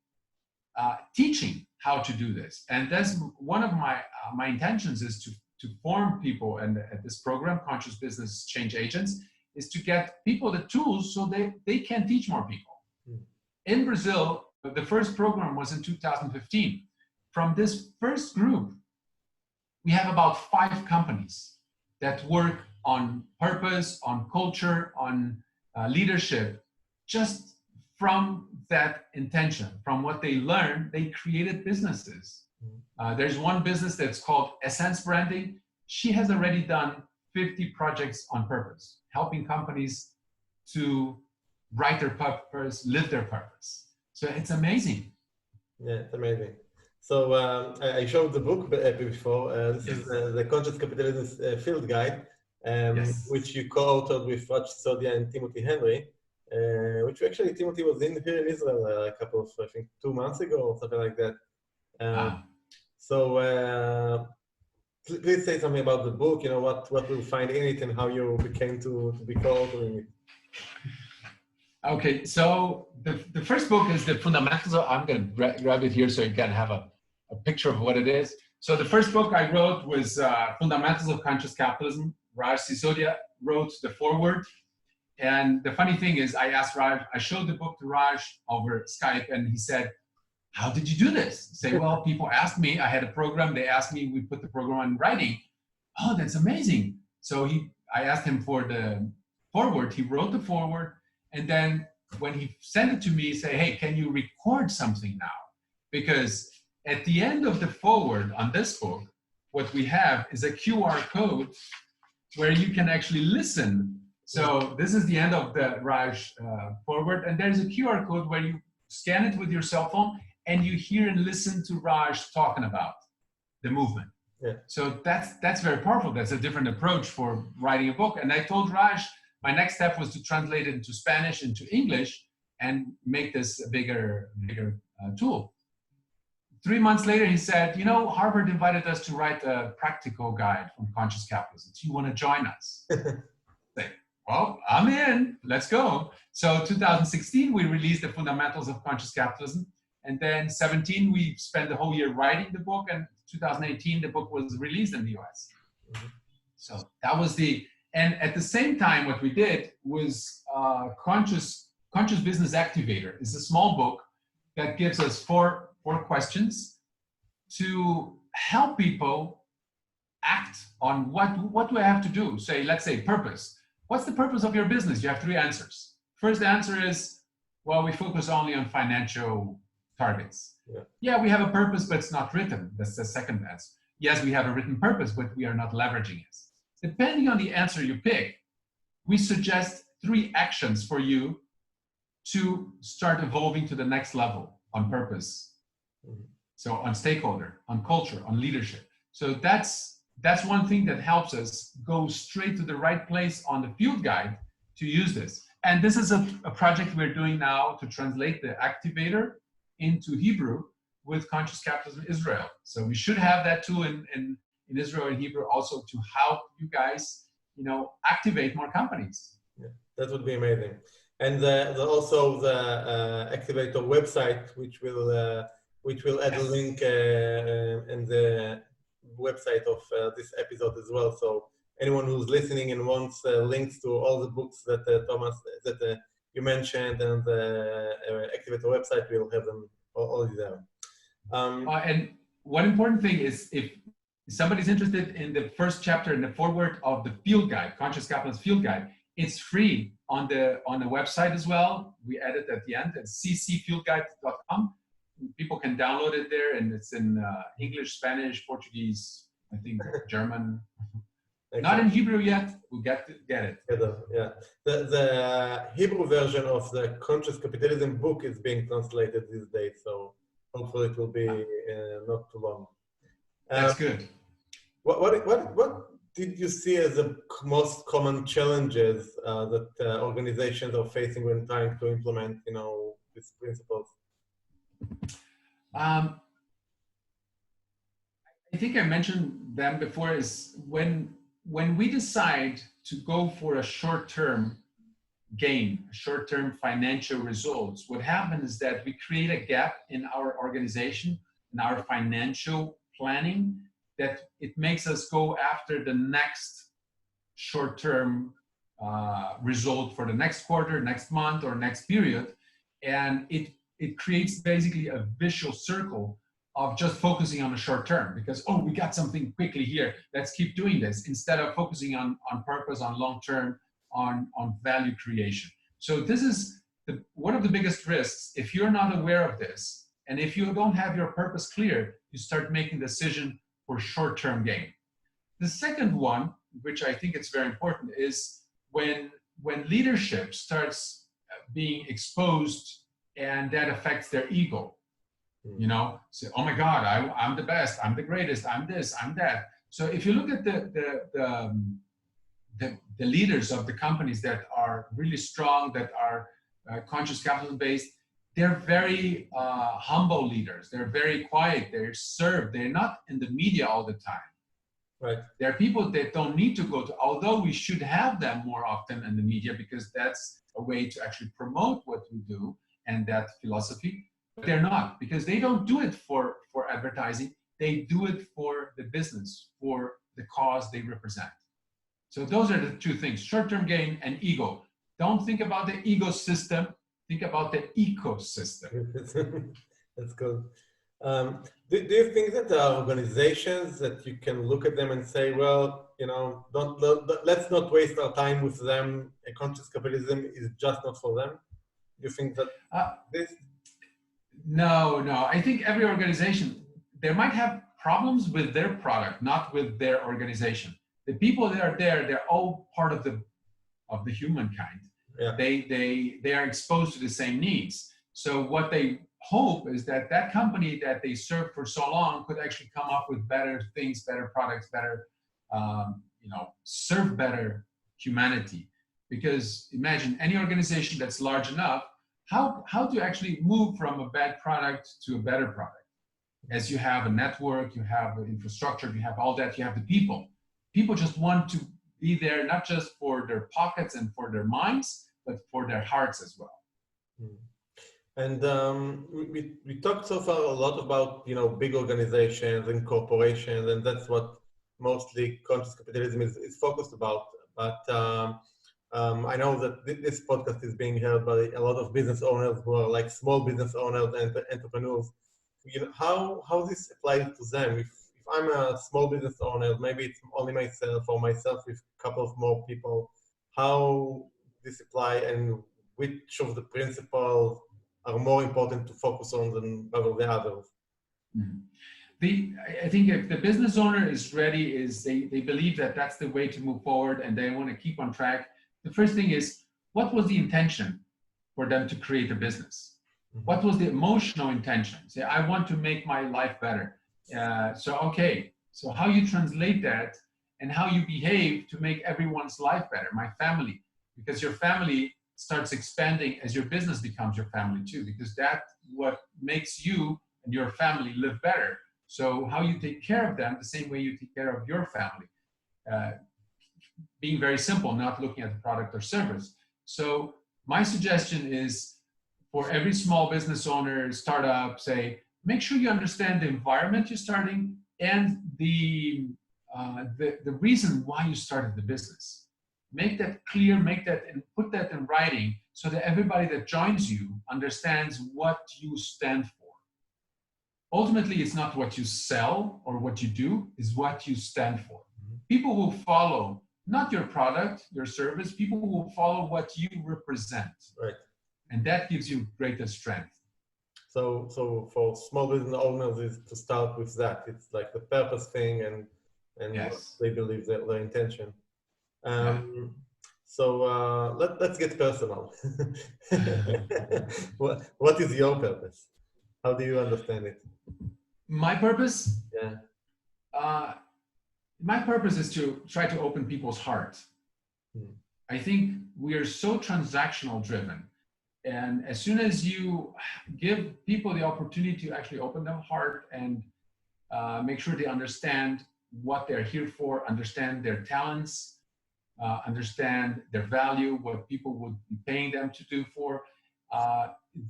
teaching how to do this. And that's one of my intentions is to form people and at this program, Conscious Business Change Agents, is to get people the tools so they can teach more people. In Brazil, the first program was in 2015. From this first group, we have about 5 companies that work on purpose, on culture, on leadership. Just from that intention, from what they learned, they created businesses. There's one business that's called Essence Branding. She has already done 50 projects on purpose, helping companies to write their purpose, live their purpose. So it's amazing. Yeah, it's amazing. So I showed the book before. This is the Conscious Capitalism Field Guide, which you co-authored with Raj Sisodia and Timothy Henry, which actually Timothy was here in Israel a couple of, I think, 2 months ago or something like that. So please say something about the book, you know, what we'll find in it and how you became to be co-authoring it. Okay, so the first book is the fundamentals of, I'm going to grab it here so you can have a picture of what it is. So the first book I wrote was Fundamentals of Conscious Capitalism. Raj Sisodia wrote the foreword. And the funny thing is I asked Raj, I showed the book to Raj over Skype and he said, how did you do this? I say, well, people asked me, I had a program, they asked me, we put the program in writing. Oh, that's amazing. So I asked him for the foreword, he wrote the foreword. And then when he sent it to me, he said, hey, can you record something now? Because at the end of the foreword on this book, what we have is a QR code where you can actually listen. So this is the end of the Raj foreword. And there's a QR code where you scan it with your cell phone and you hear and listen to Raj talking about the movement. Yeah. So that's very powerful. That's a different approach for writing a book. And I told Raj, my next step was to translate it into Spanish, into English, and make this a bigger tool. 3 months later, he said, you know, Harvard invited us to write a practical guide on conscious capitalism. Do you want to join us? Like, well, I'm in, let's go. So 2016, we released the Fundamentals of Conscious Capitalism. And then 17, we spent the whole year writing the book. And 2018, the book was released in the US. So that was and at the same time, what we did was Conscious Business Activator. It's a small book that gives us four questions to help people act on what do I have to do? Say, let's say purpose. What's the purpose of your business? You have 3 answers. First answer is, well, we focus only on financial targets. Yeah, we have a purpose, but it's not written. That's the second answer. Yes, we have a written purpose, but we are not leveraging it. Depending on the answer you pick, we suggest 3 actions for you to start evolving to the next level on purpose. So on stakeholder, on culture, on leadership. So that's one thing that helps us go straight to the right place on the field guide to use this. And this is a project we're doing now to translate the activator into Hebrew, with Conscious Capitalism Israel. So we should have that too in Israel and Hebrew also to help you guys, activate more companies. Yeah, that would be amazing. And also the Activator website, which will add a link in the website of this episode as well. So anyone who's listening and wants links to all the books that Tomaass, that you mentioned, and the Activator website, we'll have them all there. And one important thing is, if somebody's interested in the first chapter in the foreword of the field guide, Conscious Capitalism Field Guide, it's free on the website as well. We add it at the end at ccfieldguide.com. People can download it there, and it's in English, Spanish, Portuguese, I think German. Not in Hebrew yet. We'll get it. Yeah. The Hebrew version of the Conscious Capitalism book is being translated these days, so hopefully it will be not too long. That's good. What did you see as the most common challenges that organizations are facing when trying to implement, these principles? I think I mentioned them before. Is when we decide to go for a short-term gain, short-term financial results, what happens is that we create a gap in our organization, in our financial planning, that it makes us go after the next short-term result for the next quarter, next month, or next period. And it creates basically a vicious circle of just focusing on the short term, because, we got something quickly here, let's keep doing this, instead of focusing on purpose, on long term, on value creation. So this is one of the biggest risks. If you're not aware of this, and if you don't have your purpose clear, you start making decision for short-term gain. The second one, which I think it's very important, is when leadership starts being exposed, and that affects their ego. Say, oh my God, I'm the best, I'm the greatest, I'm this, I'm that. So if you look at the leaders of the companies that are really strong, that are conscious capitalism based, they're very humble leaders. They're very quiet. They're served. They're not in the media all the time. Right. There are people that don't need to go to, although we should have them more often in the media, because that's a way to actually promote what we do and that philosophy. But they're not, because they don't do it for advertising. They do it for the business, for the cause they represent. So those are the two things: short-term gain and ego. Don't think about the ecosystem. Think about the ecosystem. That's good. Do you think that there are organizations that you can look at them and say, well, let's not waste our time with them. A conscious capitalism is just not for them? Do you think that this? No. I think every organization, they might have problems with their product, not with their organization. The people that are there, they're all part of the humankind. Yeah. They are exposed to the same needs. So what they hope is that company that they served for so long could actually come up with better things, better products, better, serve better humanity. Because imagine any organization that's large enough, how to actually move from a bad product to a better product. As you have a network, you have infrastructure, you have all that, you have the people. People just want to be there, not just for their pockets and for their minds, but for their hearts as well. And we talked so far a lot about, big organizations and corporations, and that's what mostly conscious capitalism is focused about. But I know that this podcast is being heard by a lot of business owners who are like small business owners and entrepreneurs. How this applies to them? If I'm a small business owner, maybe it's only myself or myself with a couple of more people, how this apply and which of the principles are more important to focus on than rather the others? I think if the business owner is ready, they believe that that's the way to move forward and they want to keep on track. The first thing is, what was the intention for them to create a business? What was the emotional intention? Say, I want to make my life better. So how you translate that and how you behave to make everyone's life better, my family, because your family starts expanding as your business becomes your family too, because that's what makes you and your family live better. So how you take care of them, the same way you take care of your family. Being very simple, not looking at the product or service. So my suggestion is for every small business owner, startup, say, make sure you understand the environment you're starting and the reason why you started the business. Make that clear, make that and put that in writing so that everybody that joins you understands what you stand for. Ultimately, it's not what you sell or what you do, it's what you stand for. People will follow not your product, your service, people will follow what you represent. Right. And that gives you greater strength. So for small business owners is to start with that. It's like the purpose thing and Yes. what they believe their intention. Yeah. So let's get personal. What is your purpose? How do you understand it? My purpose? Yeah. My purpose is to try to open people's hearts. I think we are so transactional driven. And as soon as you give people the opportunity to actually open their heart and make sure they understand what they're here for, understand their talents, understand their value, what people would be paying them to do for,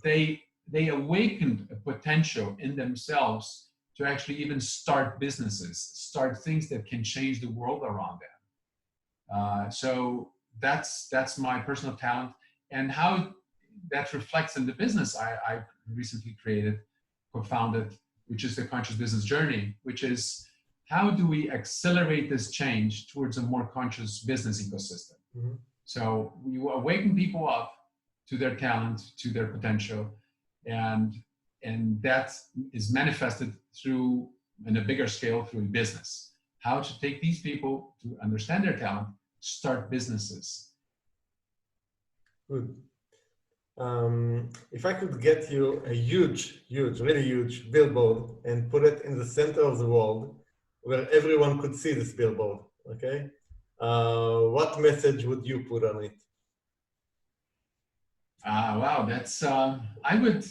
they awakened a potential in themselves to actually even start businesses, start things that can change the world around them. So that's my personal talent, and how that reflects in the business I recently created, co-founded, which is the Conscious Business Journey, which is how do we accelerate this change towards a more conscious business ecosystem? Mm-hmm. So we awaken people up to their talent, to their potential, and that is manifested through, in a bigger scale, through business. How to take these people to understand their talent, start businesses. Good. If I could get you a huge, really huge billboard and put it in the center of the world where everyone could see this billboard, okay? What message would you put on it? Wow, that's, I would,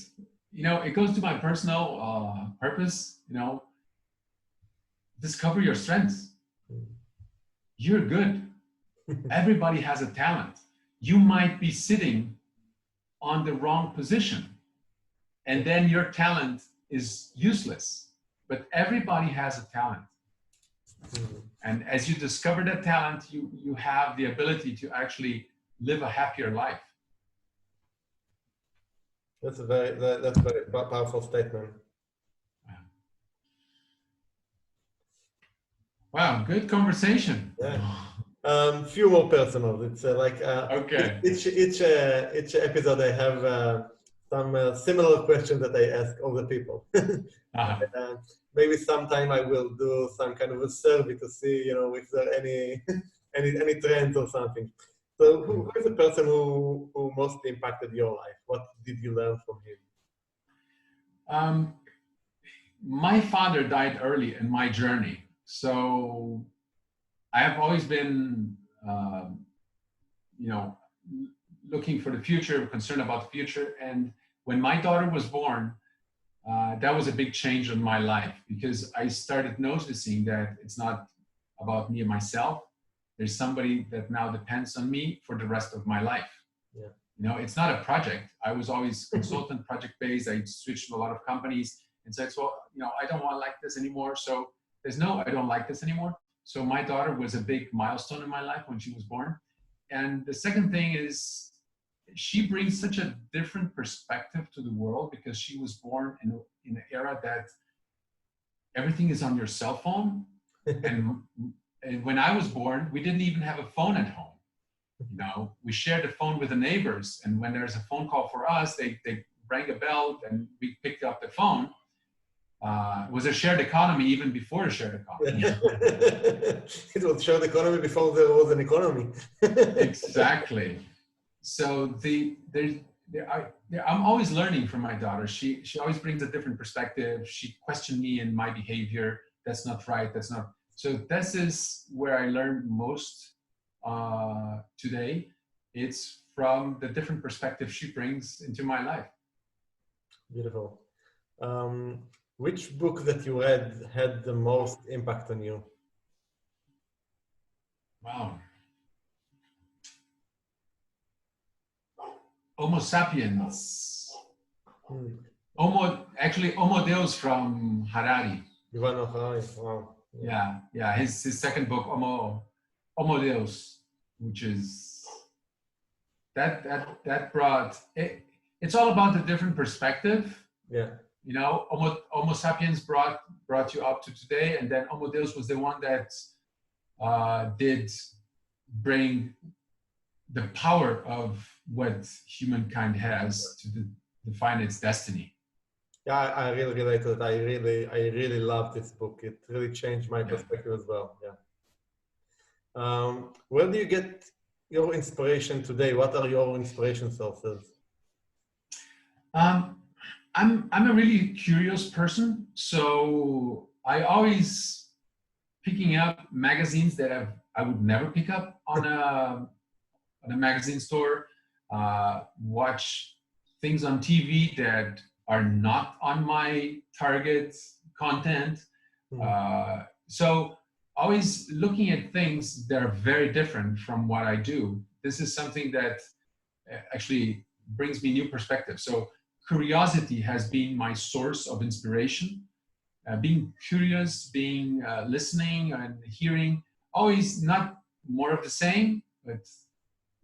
it goes to my personal purpose, discover your strengths. You're good. Everybody has a talent. You might be sitting on the wrong position, and then your talent is useless, but everybody has a talent. And as you discover that talent, you have the ability to actually live a happier life. That's a very powerful statement. Wow, good conversation. Yeah. Few more personal. It's okay. Each episode I have some similar questions that I ask all the people. Maybe sometime I will do some kind of a survey to see, if there are any trends or something. So who is the person who mostly impacted your life? What did you learn from him? My father died early in my journey. So I have always been, looking for the future, concerned about the future. And when my daughter was born, that was a big change in my life, because I started noticing that it's not about me and myself. There's somebody that now depends on me for the rest of my life. Yeah. It's not a project. I was always consultant, project-based. I switched to a lot of companies and said, well, I don't want like this anymore. So there's no, I don't like this anymore. So my daughter was a big milestone in my life when she was born. And the second thing is, she brings such a different perspective to the world, because she was born in an era that everything is on your cell phone. And when I was born, we didn't even have a phone at home. We shared the phone with the neighbors. And when there's a phone call for us, they rang a bell and we picked up the phone. It was a shared economy even before a shared economy. It was shared economy before there was an economy. Exactly. So I'm always learning from my daughter. She always brings a different perspective. She questioned me and my behavior. That's not right. That's not. So this is where I learned most today. It's from the different perspective she brings into my life. Beautiful. Which book that you read had the most impact on you? Wow. Homo sapiens. Homo Deus from Harari. Wow. Yeah. His second book, Homo Deus, which is that brought it. It's all about the different perspective. Yeah. You know, Homo sapiens brought you up to today, and then Homo Deus was the one that did bring the power of what humankind has to define its destiny. Yeah, I really relate to it. I really love this book. It really changed my perspective as well. Yeah. Where do you get your inspiration today? What are your inspiration sources? I'm a really curious person, so I always picking up magazines that I would never pick up on a magazine store. Watch things on TV that are not on my target content. So always looking at things that are very different from what I do. This is something that actually brings me new perspective. So curiosity has been my source of inspiration. Being curious, being listening and hearing, always not more of the same, but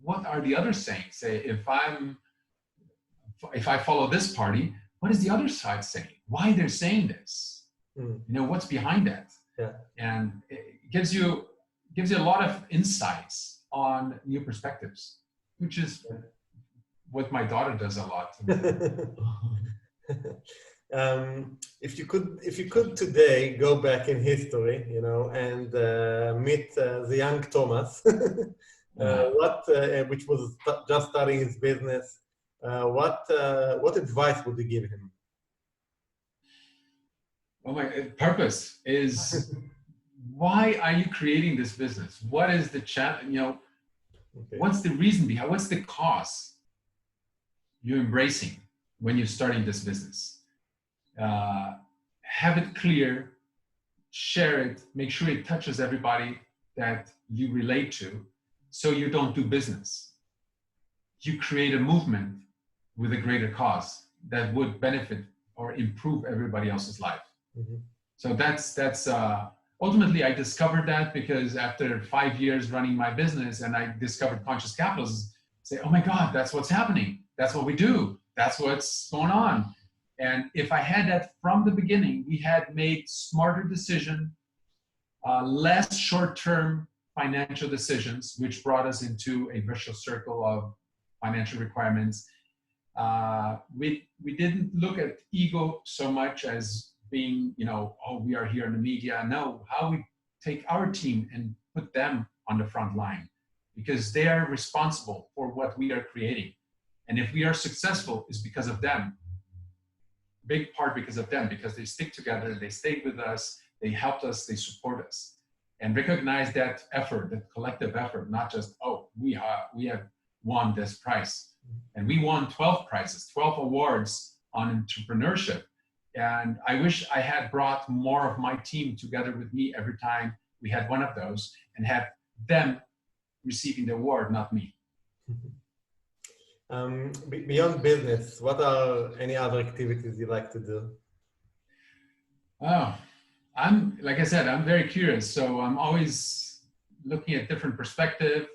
what are the others saying? Say, if I follow this party, what is the other side saying? Why they're saying this? You know, what's behind that? Yeah. And it gives you a lot of insights on new perspectives, which is what my daughter does a lot. If you could today go back in history, you know, and meet the young Tomás, which was just starting his business, what advice would you give him? Well, my purpose is why are you creating this business? What is the challenge? You know, what's the reason behind? What's the cause you're embracing when you're starting this business? Have it clear, share it, make sure it touches everybody that you relate to, so you don't do business. You create a movement with a greater cause that would benefit or improve everybody else's life. So that's ultimately I discovered that because after 5 years running my business and I discovered conscious capitalism, say, oh my God, that's what's happening. That's what we do. That's what's going on. And if I had that from the beginning, we had made smarter decisions, less short-term financial decisions, which brought us into a vicious circle of financial requirements. We didn't look at ego so much as being, you know, oh, we are here in the media. No, how we take our team and put them on the front line, because they are responsible for what we are creating. And if we are successful, it's because of them. Big part because of them, because they stick together, they stayed with us, they helped us, they support us. And recognize that effort, that collective effort, not just, oh, we have won this prize. And we won 12 prizes, 12 awards on entrepreneurship. And I wish I had brought more of my team together with me every time we had one of those and had them receiving the award, not me. Beyond business, what are any other activities you like to do? Oh, like I said, I'm very curious. So I'm always looking at different perspectives.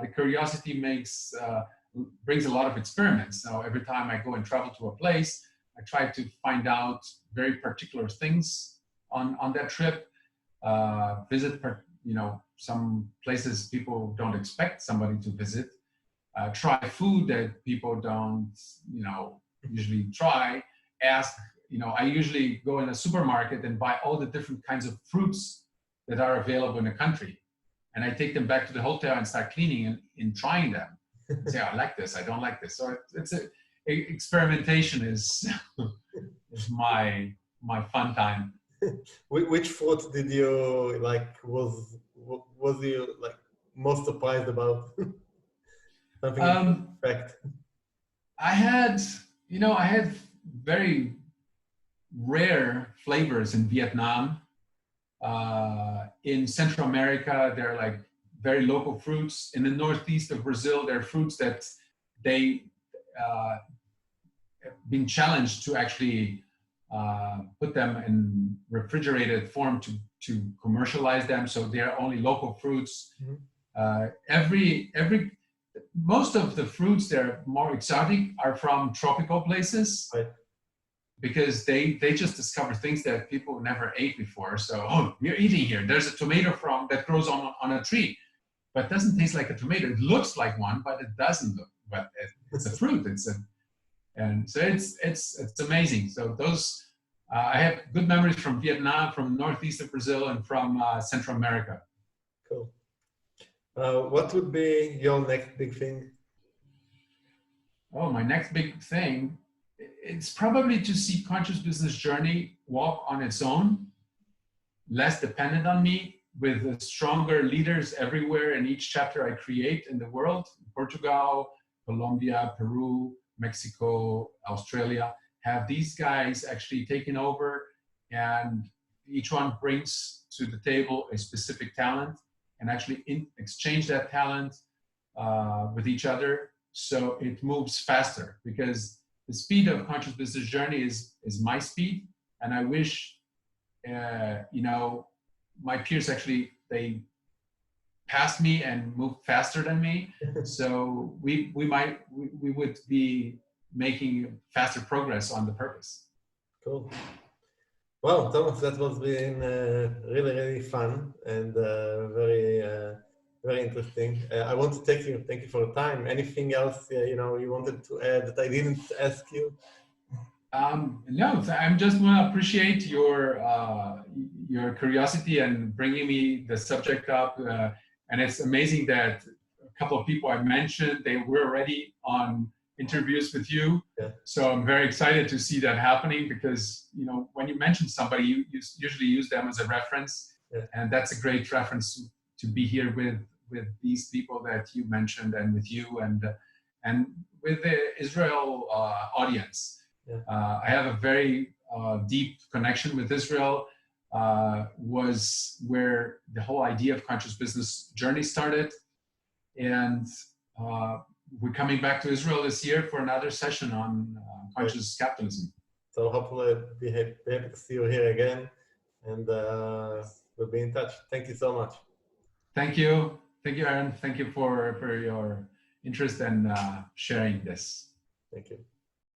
The curiosity brings a lot of experiments. So every time I go and travel to a place, I try to find out very particular things on that trip. Visit, some places people don't expect somebody to visit. Try food that people don't, usually try. Ask, I usually go in a supermarket and buy all the different kinds of fruits that are available in the country. And I take them back to the hotel and start cleaning and trying them. Say, I like this, I don't like this. So experimentation is my fun time. Which fruit did you was you most surprised about? Something you expect? I had very rare flavors in Vietnam. In Central America, they're like very local fruits. In the northeast of Brazil, there are fruits that they been challenged to actually put them in refrigerated form to commercialize them. So they're only local fruits. Mm-hmm. Most of the fruits that are more exotic are from tropical places. Right. Because they just discover things that people never ate before. So, oh, we're eating here. There's a tomato that grows on a tree, but it doesn't taste like a tomato. It looks like one, but it doesn't look. But it's a fruit. And so it's amazing. So those I have good memories from Vietnam, from northeast of Brazil, and from Central America. Cool. What would be your next big thing? Oh, my next big thing. It's probably to see Conscious Business Journey walk on its own, less dependent on me, with stronger leaders everywhere in each chapter I create in the world. Portugal, Colombia, Peru, Mexico, Australia, have these guys actually taken over, and each one brings to the table a specific talent and actually exchange that talent with each other, so it moves faster, because the speed of Conscious Business Journey is my speed, and I wish, my peers actually, they passed me and moved faster than me. So we would be making faster progress on the purpose. Cool. Well, Thomas, that was been really, really fun and very interesting. I want to thank you for your time. Anything else you wanted to add that I didn't ask you? No, I just want to appreciate your curiosity and bringing me the subject up. And it's amazing that a couple of people I mentioned, they were already on interviews with you. Yeah. So I'm very excited to see that happening, because when you mention somebody, you usually use them as a reference. Yeah. And that's a great reference to be here with these people that you mentioned, and with you and with the Israel audience. Yeah. I have a very deep connection with Israel. Was where the whole idea of Conscious Business Journey started, and we're coming back to Israel this year for another session on conscious capitalism. So hopefully be happy to see you here again, and we'll be in touch. Thank you so much. Thank you, Aaron. Thank you for your interest and sharing this. Thank you.